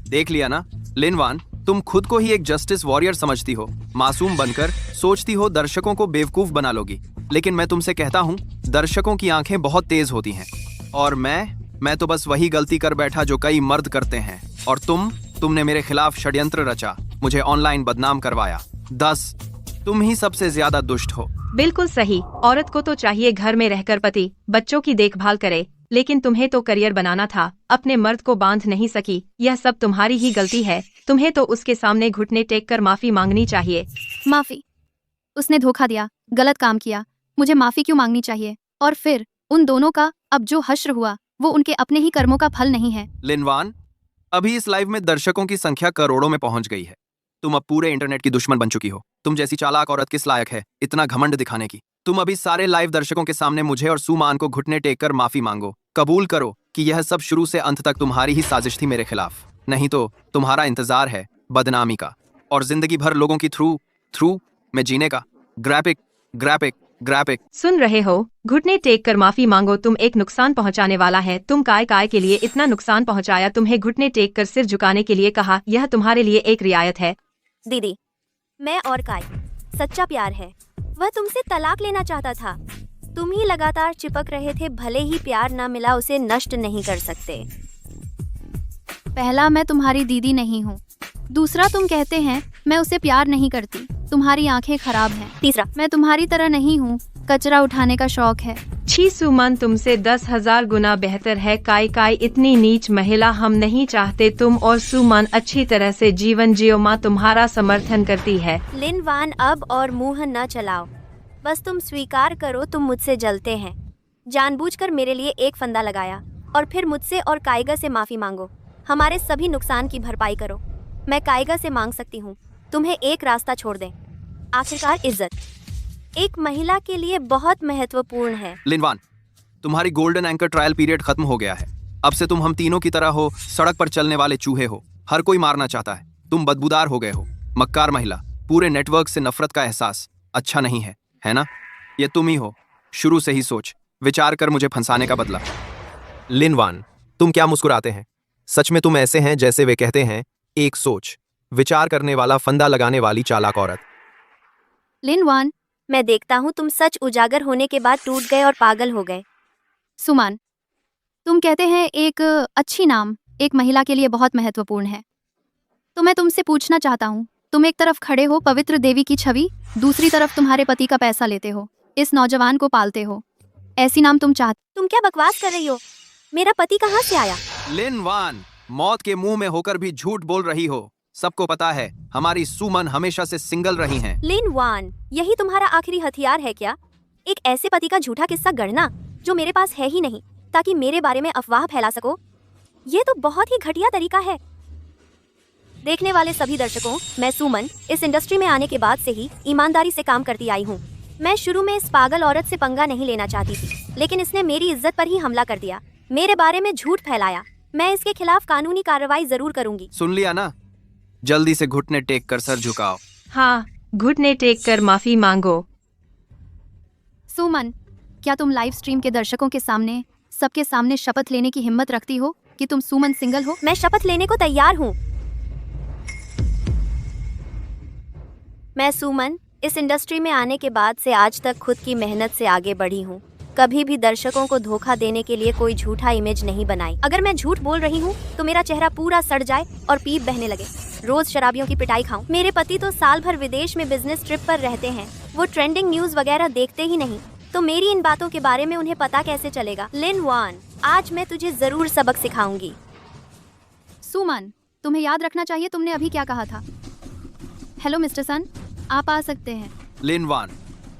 Speaker 3: देख लिया ना लिन वान, तुम खुद को ही एक जस्टिस वॉरियर समझती हो। मासूम बनकर सोचती हो दर्शकों को बेवकूफ बना लोगी, लेकिन मैं तुमसे कहता हूँ दर्शकों की आंखें बहुत तेज होती हैं। और मैं तो बस वही गलती कर बैठा जो कई मर्द करते हैं। और तुमने मेरे खिलाफ षड्यंत्र रचा, मुझे ऑनलाइन बदनाम करवाया। 10 तुम ही सबसे ज्यादा दुष्ट हो।
Speaker 6: बिल्कुल सही। औरत को तो चाहिए घर में रहकर पति बच्चों की देखभाल करे, लेकिन तुम्हें तो करियर बनाना था, अपने मर्द को बांध नहीं सकी। यह सब तुम्हारी ही गलती है। तुम्हें तो उसके सामने घुटने टेक कर माफी मांगनी चाहिए।
Speaker 1: माफी? उसने धोखा दिया, गलत काम किया, मुझे माफी क्यों मांगनी चाहिए? और फिर उन दोनों का अब जो हश्र हुआ वो उनके अपने ही कर्मों का फल नहीं है।
Speaker 3: लिनवान, अभी इस लाइव में दर्शकों की संख्या करोड़ों में पहुंच गई है। तुम अब पूरे इंटरनेट की दुश्मन बन चुकी हो। तुम जैसी चालाक औरत किस लायक है इतना घमंड दिखाने की? तुम अभी सारे लाइव दर्शकों के सामने मुझे और सुमान को घुटने टेक कर माफी मांगो। कबूल करो कि यह सब शुरू से अंत तक तुम्हारी ही साजिश थी मेरे खिलाफ। नहीं तो तुम्हारा इंतजार है बदनामी का और जिंदगी भर लोगों की थ्रू में जीने का। ग्राफिक।
Speaker 6: सुन रहे हो? घुटने टेक कर माफी मांगो। तुम एक नुकसान पहुंचाने वाला है। तुम काय के लिए इतना नुकसान पहुंचाया। तुम्हें घुटने टेक कर सिर झुकाने के लिए कहा। यह तुम्हारे लिए एक रियायत है।
Speaker 2: दीदी, मैं और काय सच्चा प्यार है। वह तुमसे तलाक लेना चाहता था। तुम ही लगातार चिपक रहे थे। भले ही प्यार ना मिला, उसे नष्ट नहीं कर सकते।
Speaker 1: पहला, मैं तुम्हारी दीदी नहीं हूँ। दूसरा, तुम कहते हैं मैं उसे प्यार नहीं करती, तुम्हारी आंखें खराब हैं।
Speaker 2: तीसरा,
Speaker 1: मैं तुम्हारी तरह नहीं हूँ, कचरा उठाने का शौक है।
Speaker 6: छी, सुमन तुमसे 10,000 गुना बेहतर है। काय इतनी नीच महिला हम नहीं चाहते। तुम और सुमन अच्छी तरह से जीवन जियो। माँ तुम्हारा समर्थन करती है।
Speaker 2: लिन वान, अब और मुंह न चलाओ। बस तुम स्वीकार करो तुम मुझसे जलते हैं। जानबूझकर मेरे लिए एक फंदा लगाया और फिर मुझसे और कायगा से माफी मांगो। हमारे सभी नुकसान की भरपाई करो। मैं कायगा से मांग सकती हूँ, तुम्हें एक रास्ता छोड़ दें। आखिरकार इज्जत एक महिला के लिए बहुत महत्वपूर्ण है।
Speaker 3: लिनवान, तुम्हारी गोल्डन एंकर ट्रायल पीरियड खत्म हो गया है। अब से तुम हम तीनों की तरह हो, सड़क पर चलने वाले चूहे हो। हर कोई मारना चाहता है। तुम बदबूदार हो गए हो, मक्कार महिला। पूरे नेटवर्क से नफरत का एहसास अच्छा नहीं है ना? ये तुम ही हो। शुरू से ही सोच विचार कर मुझे फंसाने का बदला।
Speaker 9: लिनवान, तुम क्या मुस्कुराते हैं? सच में तुम ऐसे हैं जैसे वे कहते हैं, एक सोच विचार करने वाला, फंदा लगाने वाली चालाक औरत।
Speaker 1: लिनवान,
Speaker 2: मैं देखता हूँ तुम सच उजागर होने के बाद टूट गए और पागल हो गए।
Speaker 1: सुमान, तुम कहते हैं एक अच्छी नाम एक महिला के लिए बहुत महत्वपूर्ण है। तो मैं तुमसे पूछना चाहता हूँ, तुम एक तरफ खड़े हो पवित्र देवी की छवि, दूसरी तरफ तुम्हारे पति का पैसा लेते हो, इस नौजवान को पालते हो। ऐसी नाम तुम चाहते?
Speaker 2: तुम क्या बकवास कर रही हो? मेरा पति कहाँ से आया?
Speaker 3: लिनवान, मौत के मुंह में होकर भी झूठ बोल रही हो। सबको पता है हमारी सुमन हमेशा से सिंगल रही हैं।
Speaker 2: लिनवान, यही तुम्हारा आखिरी हथियार है क्या? एक ऐसे पति का झूठा किस्सा गढ़ना जो मेरे पास है ही नहीं, ताकि मेरे बारे में अफवाह फैला सको? ये तो बहुत ही घटिया तरीका है। देखने वाले सभी दर्शकों, मैं सुमन इस इंडस्ट्री में आने के बाद से ही ईमानदारी से काम करती आई हूँ। मैं शुरू में इस पागल औरत से पंगा नहीं लेना चाहती थी, लेकिन इसने मेरी इज्जत पर ही हमला कर दिया, मेरे बारे में झूठ फैलाया। मैं इसके खिलाफ कानूनी कार्रवाई जरूर करूंगी।
Speaker 3: सुन लिया ना? जल्दी से घुटने टेक कर सर झुकाओ।
Speaker 6: हाँ, घुटने टेक कर माफी मांगो।
Speaker 1: सुमन, क्या तुम लाइव स्ट्रीम के दर्शकों के सामने, सबके सामने शपथ लेने की हिम्मत रखती हो कि तुम सुमन सिंगल हो?
Speaker 2: मैं शपथ लेने को तैयार हूँ। मैं सुमन इस इंडस्ट्री में आने के बाद से आज तक खुद की मेहनत से आगे बढ़ी हूँ। कभी भी दर्शकों को धोखा देने के लिए कोई झूठा इमेज नहीं बनाई। अगर मैं झूठ बोल रही हूँ तो मेरा चेहरा पूरा सड़ जाए और पीप बहने लगे, रोज शराबियों की पिटाई खाऊं। मेरे पति तो साल भर विदेश में बिजनेस ट्रिप पर रहते हैं, वो ट्रेंडिंग न्यूज वगैरह देखते ही नहीं, तो मेरी इन बातों के बारे में उन्हें पता कैसे चलेगा? लिनवान, आज मैं तुझे जरूर सबक सिखाऊंगी।
Speaker 1: सुमन, तुम्हें याद रखना चाहिए तुमने अभी क्या कहा था। हेलो मिस्टर सन, आप आ सकते हैं।
Speaker 3: लिनवान,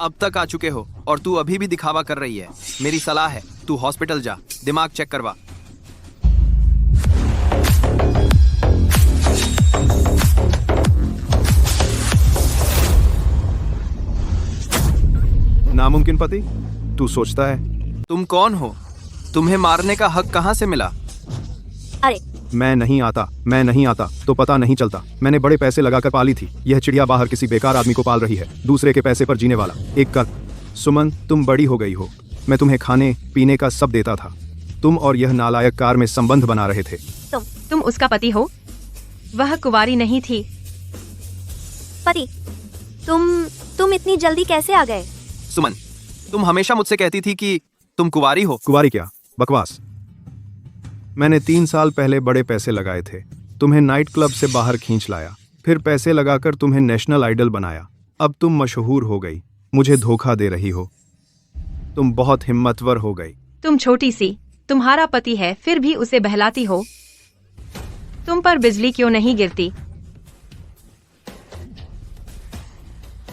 Speaker 3: अब तक आ चुके हो और तू अभी भी दिखावा कर रही है। मेरी सलाह है तू हॉस्पिटल जा, दिमाग चेक करवा।
Speaker 11: नामुमकिन पति, तू सोचता है?
Speaker 3: तुम कौन हो? तुम्हें मारने का हक कहाँ से मिला?
Speaker 2: अरे
Speaker 11: मैं नहीं आता तो पता नहीं चलता। मैंने बड़े पैसे लगाकर पाली थी। यह चिड़िया बाहर किसी बेकार आदमी को पाल रही है, दूसरे के पैसे पर जीने वाला एक कर। सुमन, तुम बड़ी हो गई हो। मैं तुम्हें खाने पीने का सब देता था। तुम और यह नालायक कार में संबंध बना रहे थे।
Speaker 6: तुम उसका पति हो? वह कुंवारी नहीं थी।
Speaker 2: पति? तुम इतनी जल्दी कैसे आ गए?
Speaker 3: सुमन, तुम हमेशा मुझसे कहती थी कि तुम कुंवारी हो।
Speaker 11: कुंवारी क्या? बकवास। मैंने 3 साल पहले बड़े पैसे लगाए थे, तुम्हें नाइट क्लब से बाहर खींच लाया, फिर पैसे लगाकर तुम्हें नेशनल आइडल बनाया। अब तुम मशहूर हो गई, मुझे धोखा दे रही हो। तुम बहुत हिम्मतवर हो गई।
Speaker 6: तुम छोटी सी, तुम्हारा पति है फिर भी उसे बहलाती हो। तुम पर बिजली क्यों नहीं गिरती?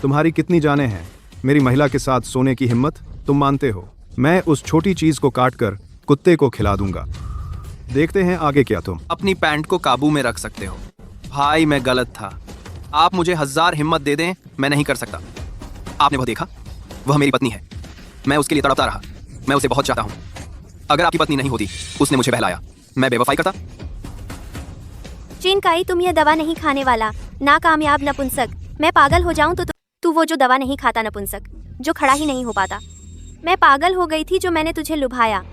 Speaker 11: तुम्हारी कितनी जानें हैं? मेरी महिला के साथ सोने की हिम्मत तुम मानते हो? मैं उस छोटी चीज को काटकर कुत्ते को खिला दूंगा। देखते हैं आगे क्या। तुम
Speaker 3: अपनी पैंट को काबू में रख सकते हो। भाई, मैं गलत था। आप मुझे 1000 हिम्मत दे दें, मैं नहीं कर सकता। आपने वह देखा? वह मेरी पत्नी है। मैं उसके लिए तड़पता रहा। मैं उसे बहुत चाहता हूँ। अगर आपकी पत्नी नहीं होती, उसने मुझे बहलाया, मैं बेवफाई करता।
Speaker 2: चिनकाई, तुम यह दवा नहीं खाने वाला नाकामयाब नपुंसक। मैं पागल हो जाऊं तो तू वो जो दवा नहीं खाता नपुंसक, जो खड़ा ही नहीं हो पाता। मैं पागल हो गई थी जो मैंने तुझे लुभाया।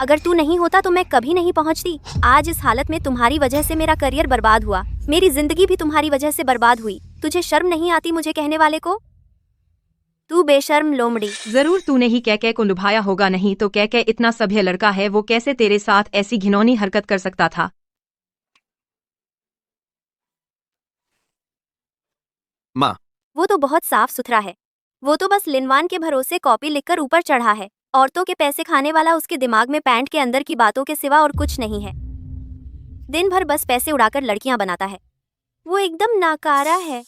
Speaker 2: अगर तू नहीं होता तो मैं कभी नहीं पहुंचती। आज इस हालत में तुम्हारी वजह से मेरा करियर बर्बाद हुआ। मेरी जिंदगी भी तुम्हारी वजह से बर्बाद हुई। तुझे शर्म नहीं आती मुझे कहने वाले को? तू बेशर्म लोमड़ी।
Speaker 6: जरूर तूने ही कैके को लुभाया होगा, नहीं तो कैके इतना सभ्य लड़का है, वो कैसे तेरे साथ ऐसी घिनौनी हरकत कर सकता था?
Speaker 3: माँ,
Speaker 2: वो तो बहुत साफ सुथरा है। वो तो बस लिनवान के भरोसे कॉपी लिखकर ऊपर चढ़ा है। औरतों के पैसे खाने वाला उसके दिमाग में पैंट के अंदर की बातों के सिवा और कुछ नहीं है। दिन भर बस पैसे उड़ाकर लड़कियां बनाता है। वो एकदम नाकारा है।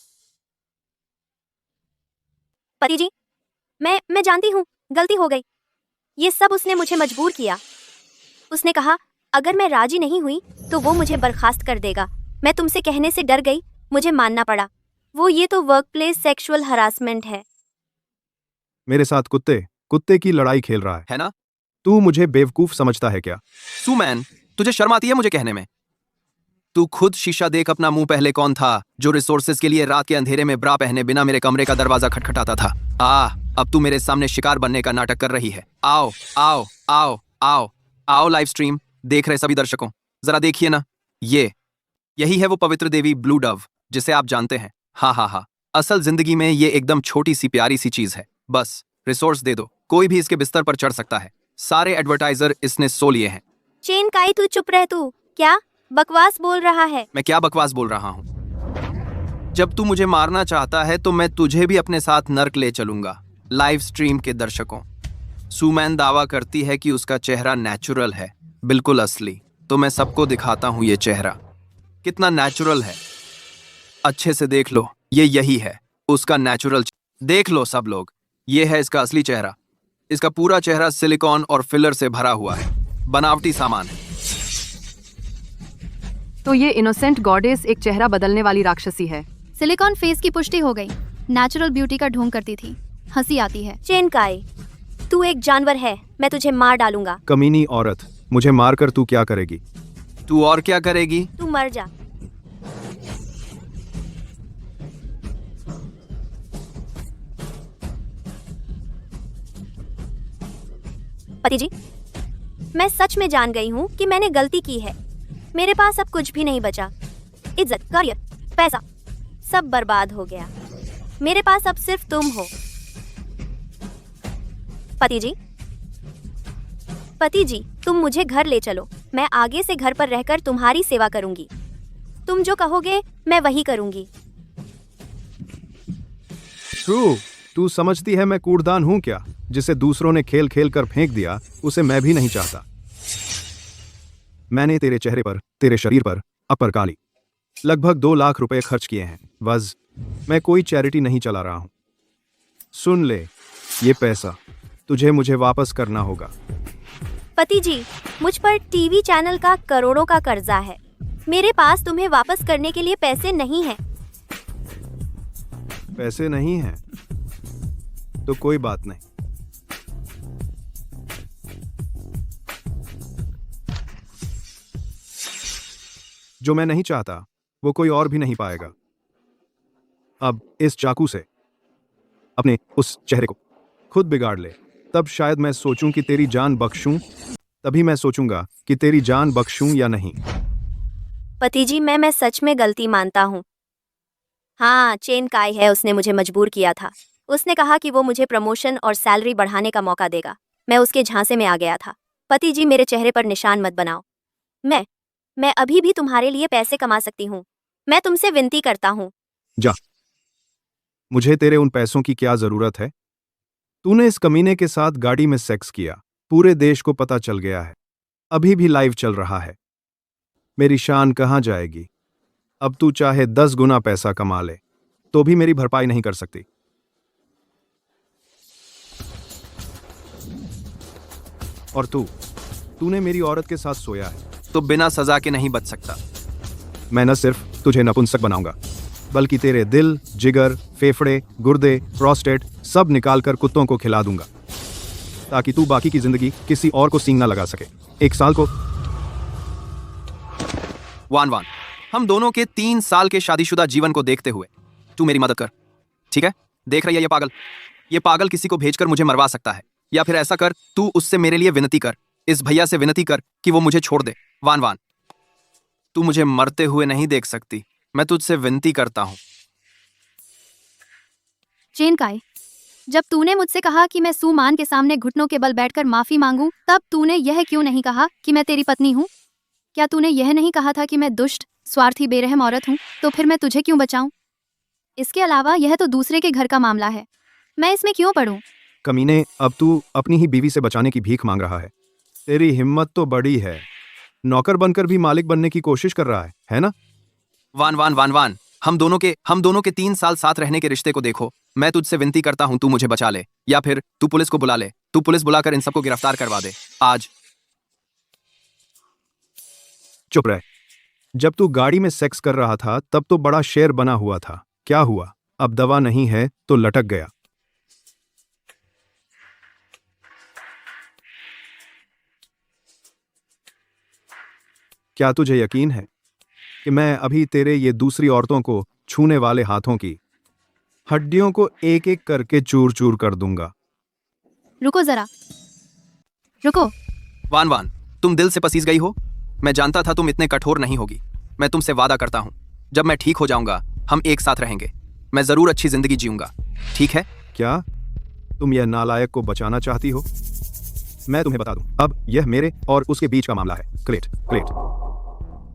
Speaker 2: पति जी, मैं जानती हूँ गलती हो गई। ये सब उसने मुझे मजबूर किया। उसने कहा अगर मैं राजी नहीं हुई तो वो मुझे बर्खास्त कर देगा। मैं तुमसे कहने से डर गई, मुझे मानना पड़ा। वो ये तो वर्क प्लेस सेक्सुअल हरासमेंट है।
Speaker 11: मेरे साथ कुत्ते की लड़ाई खेल रहा
Speaker 3: है ना?
Speaker 11: तू मुझे बेवकूफ समझता है क्या?
Speaker 3: सुमैन, तुझे शर्म आती है मुझे कहने में? तू खुद शीशा देख अपना मुंह। पहले कौन था जो रिसोर्सेज के लिए रात के अंधेरे में ब्रा पहने बिना मेरे कमरे का दरवाजा खटखटाता था? अब तू मेरे सामने शिकार बनने का नाटक कर रही है। आओ आओ आओ आओ आओ, लाइव स्ट्रीम देख रहे सभी दर्शकों, जरा देखिए ना। यही है वो पवित्र देवी ब्लू डव जिसे आप जानते हैं। हाँ, असल जिंदगी में ये एकदम छोटी सी प्यारी सी चीज है। बस रिसोर्स दे दो, कोई भी इसके बिस्तर पर चढ़ सकता है। सारे एडवर्टाइजर इसने सो लिए हैं।
Speaker 2: चिनकाई, तू चुप रह। तू क्या बकवास बोल रहा है?
Speaker 3: मैं क्या बकवास बोल रहा हूँ? जब तू मुझे मारना चाहता है तो मैं तुझे भी अपने साथ नर्क ले चलूंगा। लाइव स्ट्रीम के दर्शकों, सुमैन दावा करती है कि उसका चेहरा नेचुरल है, बिल्कुल असली। तो मैं सबको दिखाता हूँ ये चेहरा कितना नेचुरल है। अच्छे से देख लो, यही है उसका नेचुरल। देख लो सब लोग, ये है इसका असली चेहरा। इसका पूरा चेहरा सिलिकॉन और फिलर से भरा हुआ है, बनावटी सामान है।
Speaker 5: तो ये इनोसेंट गॉडेस एक चेहरा बदलने वाली राक्षसी है।
Speaker 1: सिलिकॉन फेस की पुष्टि हो गई। नेचुरल ब्यूटी का ढोंग करती थी। हंसी आती है।
Speaker 2: चिनकाई, तू एक जानवर है। मैं तुझे मार डालूंगा।
Speaker 11: कमीनी औरत, मुझे मारकर तू क्या करेगी?
Speaker 3: तू और क्या करेगी?
Speaker 2: तू मर जा। पति जी, मैं सच में जान गई हूँ कि मैंने गलती की है। मेरे पास अब कुछ भी नहीं बचा। इज्जत, करियर, पैसा सब बर्बाद हो गया। मेरे पास अब सिर्फ तुम हो। पति जी, तुम मुझे घर ले चलो। मैं आगे से घर पर रहकर तुम्हारी सेवा करूंगी। तुम जो कहोगे मैं वही करूंगी।
Speaker 11: ट्रू, तू समझती है मैं कूड़दान हूं क्या? जिसे दूसरों ने खेल खेल कर फेंक दिया, उसे मैं भी नहीं चाहता। मैंने तेरे चेहरे पर, तेरे शरीर पर अपर काली लगभग 2 लाख रुपए खर्च किए हैं। बस, मैं कोई चैरिटी नहीं चला रहा हूं। सुन ले, ये पैसा तुझे मुझे वापस करना होगा।
Speaker 2: पति जी, मुझ पर टीवी चैनल का करोड़ों का कर्जा है। मेरे पास तुम्हें वापस करने के लिए पैसे नहीं हैं।
Speaker 11: पैसे नहीं हैं तो कोई बात नहीं। जो मैं नहीं चाहता वो कोई और भी नहीं पाएगा। अब इस चाकू से अपने उस चेहरे को खुद बिगाड़ ले, तब शायद मैं सोचूं कि तेरी जान बख्शूं, तभी मैं सोचूंगा कि तेरी जान बख्शूं या नहीं।
Speaker 2: पति जी, मैं सच में गलती मानता हूँ। हाँ, चेन काय है, उसने मुझे मजबूर किया था। उसने कहा कि वो मुझे प्रमोशन और सैलरी बढ़ाने का मौका देगा। मैं उसके झांसे में आ गया था। पति जी, मेरे चेहरे पर निशान मत बनाओ। मैं अभी भी तुम्हारे लिए पैसे कमा सकती हूँ। मैं तुमसे विनती करता हूँ।
Speaker 11: जा, मुझे तेरे उन पैसों की क्या जरूरत है? तूने इस कमीने के साथ गाड़ी में सेक्स किया, पूरे देश को पता चल गया है, अभी भी लाइव चल रहा है। मेरी शान कहाँ जाएगी? अब तू चाहे 10 गुना पैसा कमा ले तो भी मेरी भरपाई नहीं कर सकती। और तूने मेरी औरत के साथ सोया है
Speaker 3: तो बिना सजा के नहीं बच सकता।
Speaker 11: मैं न सिर्फ तुझे नपुंसक बनाऊंगा, बल्कि तेरे दिल, जिगर, फेफड़े, गुर्दे, प्रोस्टेट सब निकालकर कुत्तों को खिला दूंगा, ताकि तू बाकी की जिंदगी किसी और को सींग ना लगा सके। 1 साल को
Speaker 3: वान, हम दोनों के 3 साल के शादीशुदा जीवन को देखते हुए तू मेरी मदद कर, ठीक है? देख रही है ये पागल किसी को भेजकर मुझे मरवा सकता है। या फिर ऐसा कर, तू उससे मेरे लिए विनती कर, इस भैया से विनती कर कि वो मुझे छोड़ दे। वान, तू मुझे मरते हुए नहीं देख सकती, मैं तुझसे विनती करता हूं।
Speaker 1: चेन काय, जब तूने मुझसे कहा कि मैं सुमान के सामने घुटनों के बल बैठकर माफी मांगूं, तब तूने यह क्यों नहीं कहा कि मैं तेरी पत्नी हूं? क्या तूने यह नहीं कहा था कि मैं दुष्ट, स्वार्थी, बेरहम औरत हूं? तो फिर मैं तुझे क्यों बचाऊं? इसके अलावा यह तो दूसरे के घर का मामला है, मैं इसमें क्यों पड़ूं?
Speaker 11: कमीने, अब तू अपनी ही बीवी से बचाने की भीख मांग रहा है। तेरी हिम्मत तो बड़ी है, नौकर बनकर भी मालिक बनने की कोशिश कर रहा है ना?
Speaker 3: वान, हम दोनों के 3 साल साथ रहने के रिश्ते को देखो। मैं तुझसे विनती करता हूं, तू मुझे बचा ले, या फिर तू पुलिस को बुला ले। तू पुलिस बुलाकर इन सबको गिरफ्तार करवा दे आज।
Speaker 11: चुप रह। जब तू गाड़ी में सेक्स कर रहा था तब तो बड़ा शेर बना हुआ था, क्या हुआ? अब दवा नहीं है तो लटक गया। क्या तुझे यकीन है कि मैं अभी तेरे ये दूसरी औरतों को छूने वाले हाथों की हड्डियों को एक एक करके चूर चूर कर दूंगा?
Speaker 1: रुको जरा, रुको।
Speaker 3: वान, तुम दिल से पसीज गई हो। मैं जानता था तुम इतने कठोर नहीं होगी। मैं तुमसे वादा करता हूं, जब मैं ठीक हो जाऊंगा हम एक साथ रहेंगे। मैं जरूर अच्छी जिंदगी जीऊंगा, ठीक है?
Speaker 11: क्या तुम यह नालायक को बचाना चाहती हो? मैं तुम्हें बता दूं, अब यह मेरे और उसके बीच का मामला है। क्लेट,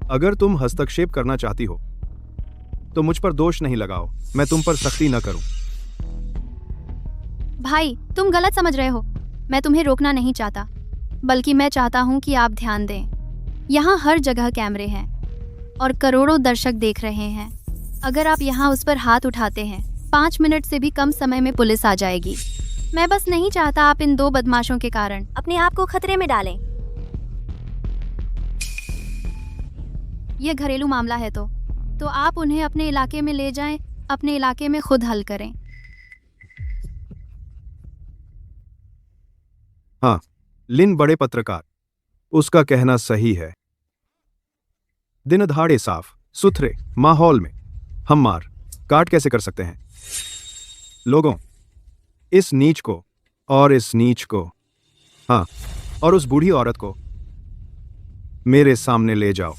Speaker 11: अगर तुम हस्तक्षेप करना चाहती हो तो मुझ पर दोष नहीं लगाओ, मैं तुम पर सख्ती न करूं।
Speaker 1: भाई, तुम गलत समझ रहे हो। मैं तुम्हें रोकना नहीं चाहता, बल्कि मैं चाहता हूं कि आप ध्यान दें। यहाँ हर जगह कैमरे हैं और करोड़ों दर्शक देख रहे हैं। अगर आप यहाँ उस पर हाथ उठाते हैं, 5 मिनट से भी कम समय में पुलिस आ जाएगी। मैं बस नहीं चाहता आप इन 2 बदमाशों के कारण
Speaker 2: अपने आप को खतरे में डालें।
Speaker 1: यह घरेलू मामला है तो आप उन्हें अपने इलाके में ले जाएं, अपने इलाके में खुद हल करें।
Speaker 11: हाँ, लिन बड़े पत्रकार, उसका कहना सही है। दिन दहाड़े साफ सुथरे माहौल में हम मार काट कैसे कर सकते हैं? लोगों, इस नीच को और इस नीच को, हाँ, और उस बूढ़ी औरत को मेरे सामने ले जाओ।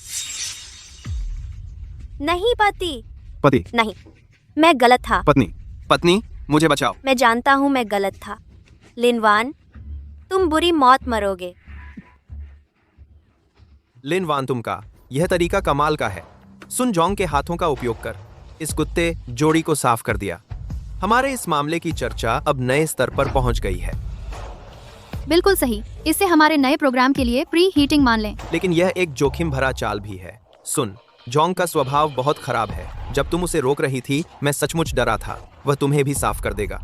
Speaker 2: नहीं
Speaker 11: पति
Speaker 2: नहीं, मैं गलत था।
Speaker 3: पत्नी, मुझे बचाओ।
Speaker 2: मैं जानता हूँ मैं गलत था। लिनवान, तुम बुरी मौत मरोगे।
Speaker 9: लिन वान, तुमका यह तरीका कमाल का है। सुन जोंग के हाथों का उपयोग कर इस कुत्ते जोड़ी को साफ कर दिया। हमारे इस मामले की चर्चा अब नए स्तर पर पहुंच गई है।
Speaker 1: बिल्कुल सही, इसे हमारे नए प्रोग्राम के लिए प्री हीटिंग मान लें।
Speaker 9: लेकिन यह एक जोखिम भरा चाल भी है। सुन, जोंग का स्वभाव बहुत खराब है। जब तुम उसे रोक रही थी मैं सचमुच डरा था, वह तुम्हें भी साफ कर देगा।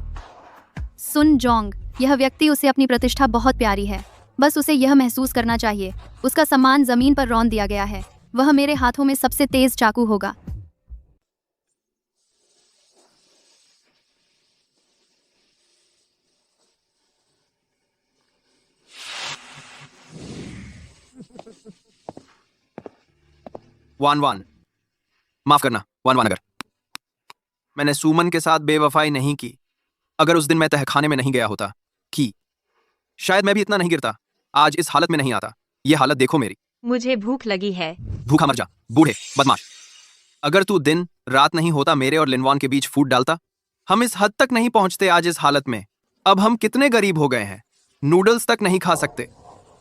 Speaker 1: सुन जोंग, यह व्यक्ति, उसे अपनी प्रतिष्ठा बहुत प्यारी है। बस उसे यह महसूस करना चाहिए, उसका सम्मान जमीन पर रौंद दिया गया है। वह मेरे हाथों में सबसे तेज चाकू होगा।
Speaker 3: वान वान, माफ करना वान वान, अगर मैंने सुमन के साथ बेवफाई नहीं की, अगर उस दिन मैं तहखाने में नहीं गया होता कि शायद मैं भी इतना नहीं गिरता, आज इस हालत में नहीं आता। ये हालत देखो मेरी।
Speaker 6: मुझे भूख लगी है।
Speaker 3: भूखा मर जा बूढ़े बदमाश। अगर तू दिन रात नहीं होता मेरे और लिनवान के बीच फूट डालता, हम इस हद तक नहीं पहुंचते आज इस हालत में। अब हम कितने गरीब हो गए हैं, नूडल्स तक नहीं खा सकते।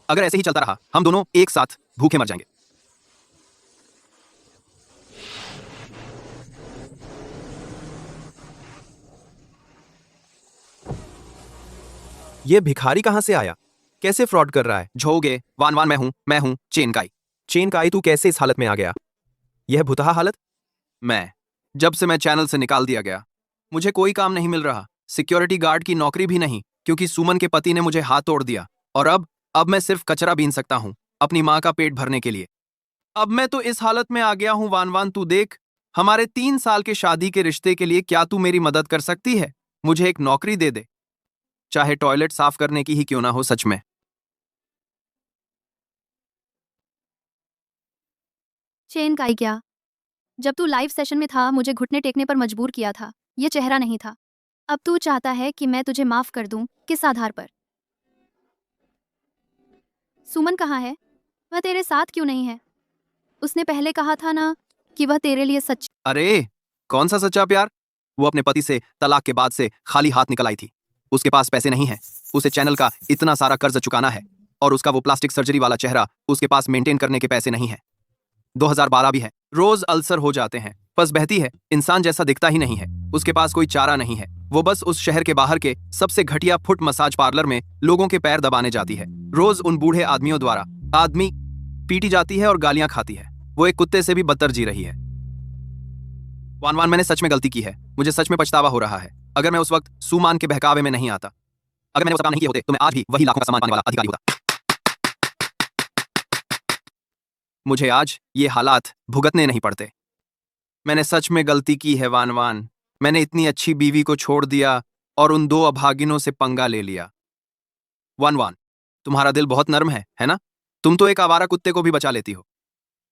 Speaker 3: अगर ऐसे ही चलता रहा हम दोनों एक साथ भूखे मर जाएंगे।
Speaker 9: ये भिखारी कहाँ से आया? कैसे फ्रॉड कर रहा है?
Speaker 3: झोगे वान वान, मैं हूं चेन काई।
Speaker 9: चेन काई, तू कैसे इस हालत में आ गया? यह भुतहा हालत?
Speaker 3: जब से मैं चैनल से निकाल दिया गया, मुझे कोई काम नहीं मिल रहा, सिक्योरिटी गार्ड की नौकरी भी नहीं, क्योंकि सुमन के पति ने मुझे हाथ तोड़ दिया। और अब मैं सिर्फ कचरा बीन सकता हूं अपनी माँ का पेट भरने के लिए। अब मैं तो इस हालत में आ गया हूं वान वान, तू देख। हमारे 3 साल के शादी के रिश्ते के लिए क्या तू मेरी मदद कर सकती है? मुझे एक नौकरी दे दे, चाहे टॉयलेट साफ करने की ही क्यों ना हो। सच में
Speaker 1: चेन काई, क्या जब तू लाइव सेशन में था मुझे घुटने टेकने पर मजबूर किया था, ये चेहरा नहीं था। अब तू चाहता है कि मैं तुझे माफ कर दूं, किस आधार पर? सुमन कहाँ है? वह तेरे साथ क्यों नहीं है? उसने पहले कहा था ना कि वह तेरे लिए सच।
Speaker 3: अरे कौन सा सच्चा प्यार? वो अपने पति से तलाक के बाद से खाली हाथ निकल आई थी। उसके पास पैसे नहीं है, उसे चैनल का इतना सारा कर्ज चुकाना है, और उसका वो प्लास्टिक सर्जरी वाला चेहरा उसके पास मेंटेन करने के पैसे नहीं है। 2012 भी है, रोज अल्सर हो जाते हैं, बस बहती है, इंसान जैसा दिखता ही नहीं है। उसके पास कोई चारा नहीं है, वो बस उस शहर के बाहर के सबसे घटिया फुट मसाज पार्लर में लोगों के पैर दबाने जाती है। रोज उन बूढ़े आदमियों द्वारा आदमी पीटी जाती है और गालियां खाती है। वो एक कुत्ते से भी बदतर जी रही है। वान वान, मैंने सच में गलती की है, मुझे सच में पछतावा हो रहा है। अगर मैं उस वक्त सुमान के बहकावे में नहीं आता, अगर मैंने वो सब काम नहीं किए होते, तो मैं आज भी वही लाखों का सामान पाने वाला अधिकारी होता। मुझे आज ये हालात भुगतने नहीं पड़ते। मैंने सच में गलती की है वान वान। मैंने इतनी अच्छी बीवी को छोड़ दिया और उन 2 अभागिनों से पंगा ले लिया। वान वान, तुम्हारा दिल बहुत नर्म है ना? तुम तो एक आवारा कुत्ते को भी बचा लेती हो।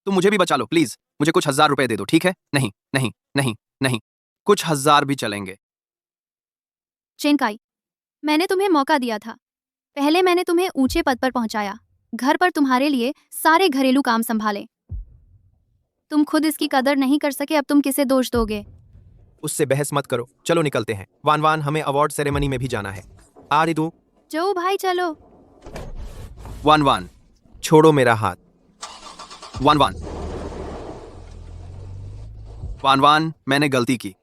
Speaker 3: तुम मुझे भी बचा लो प्लीज, मुझे कुछ 1000 रुपए दे दो, ठीक है? नहीं नहीं नहीं नहीं, कुछ 1000 भी चलेंगे।
Speaker 1: चेन काई, मैंने तुम्हें मौका दिया था। पहले मैंने तुम्हें ऊंचे पद पर पहुंचाया, घर पर तुम्हारे लिए सारे घरेलू काम संभाले। तुम खुद इसकी कदर नहीं कर सके, अब तुम किसे दोष दोगे?
Speaker 9: उससे बहस मत करो, चलो निकलते हैं। वान वान, हमें अवार्ड सेरेमनी में भी जाना है। आ रही तू?
Speaker 1: जो भाई चलो।
Speaker 3: वान वान,
Speaker 9: छोड़ो मेरा हाथ।
Speaker 3: वान वान, वान वान, मैंने गलती की।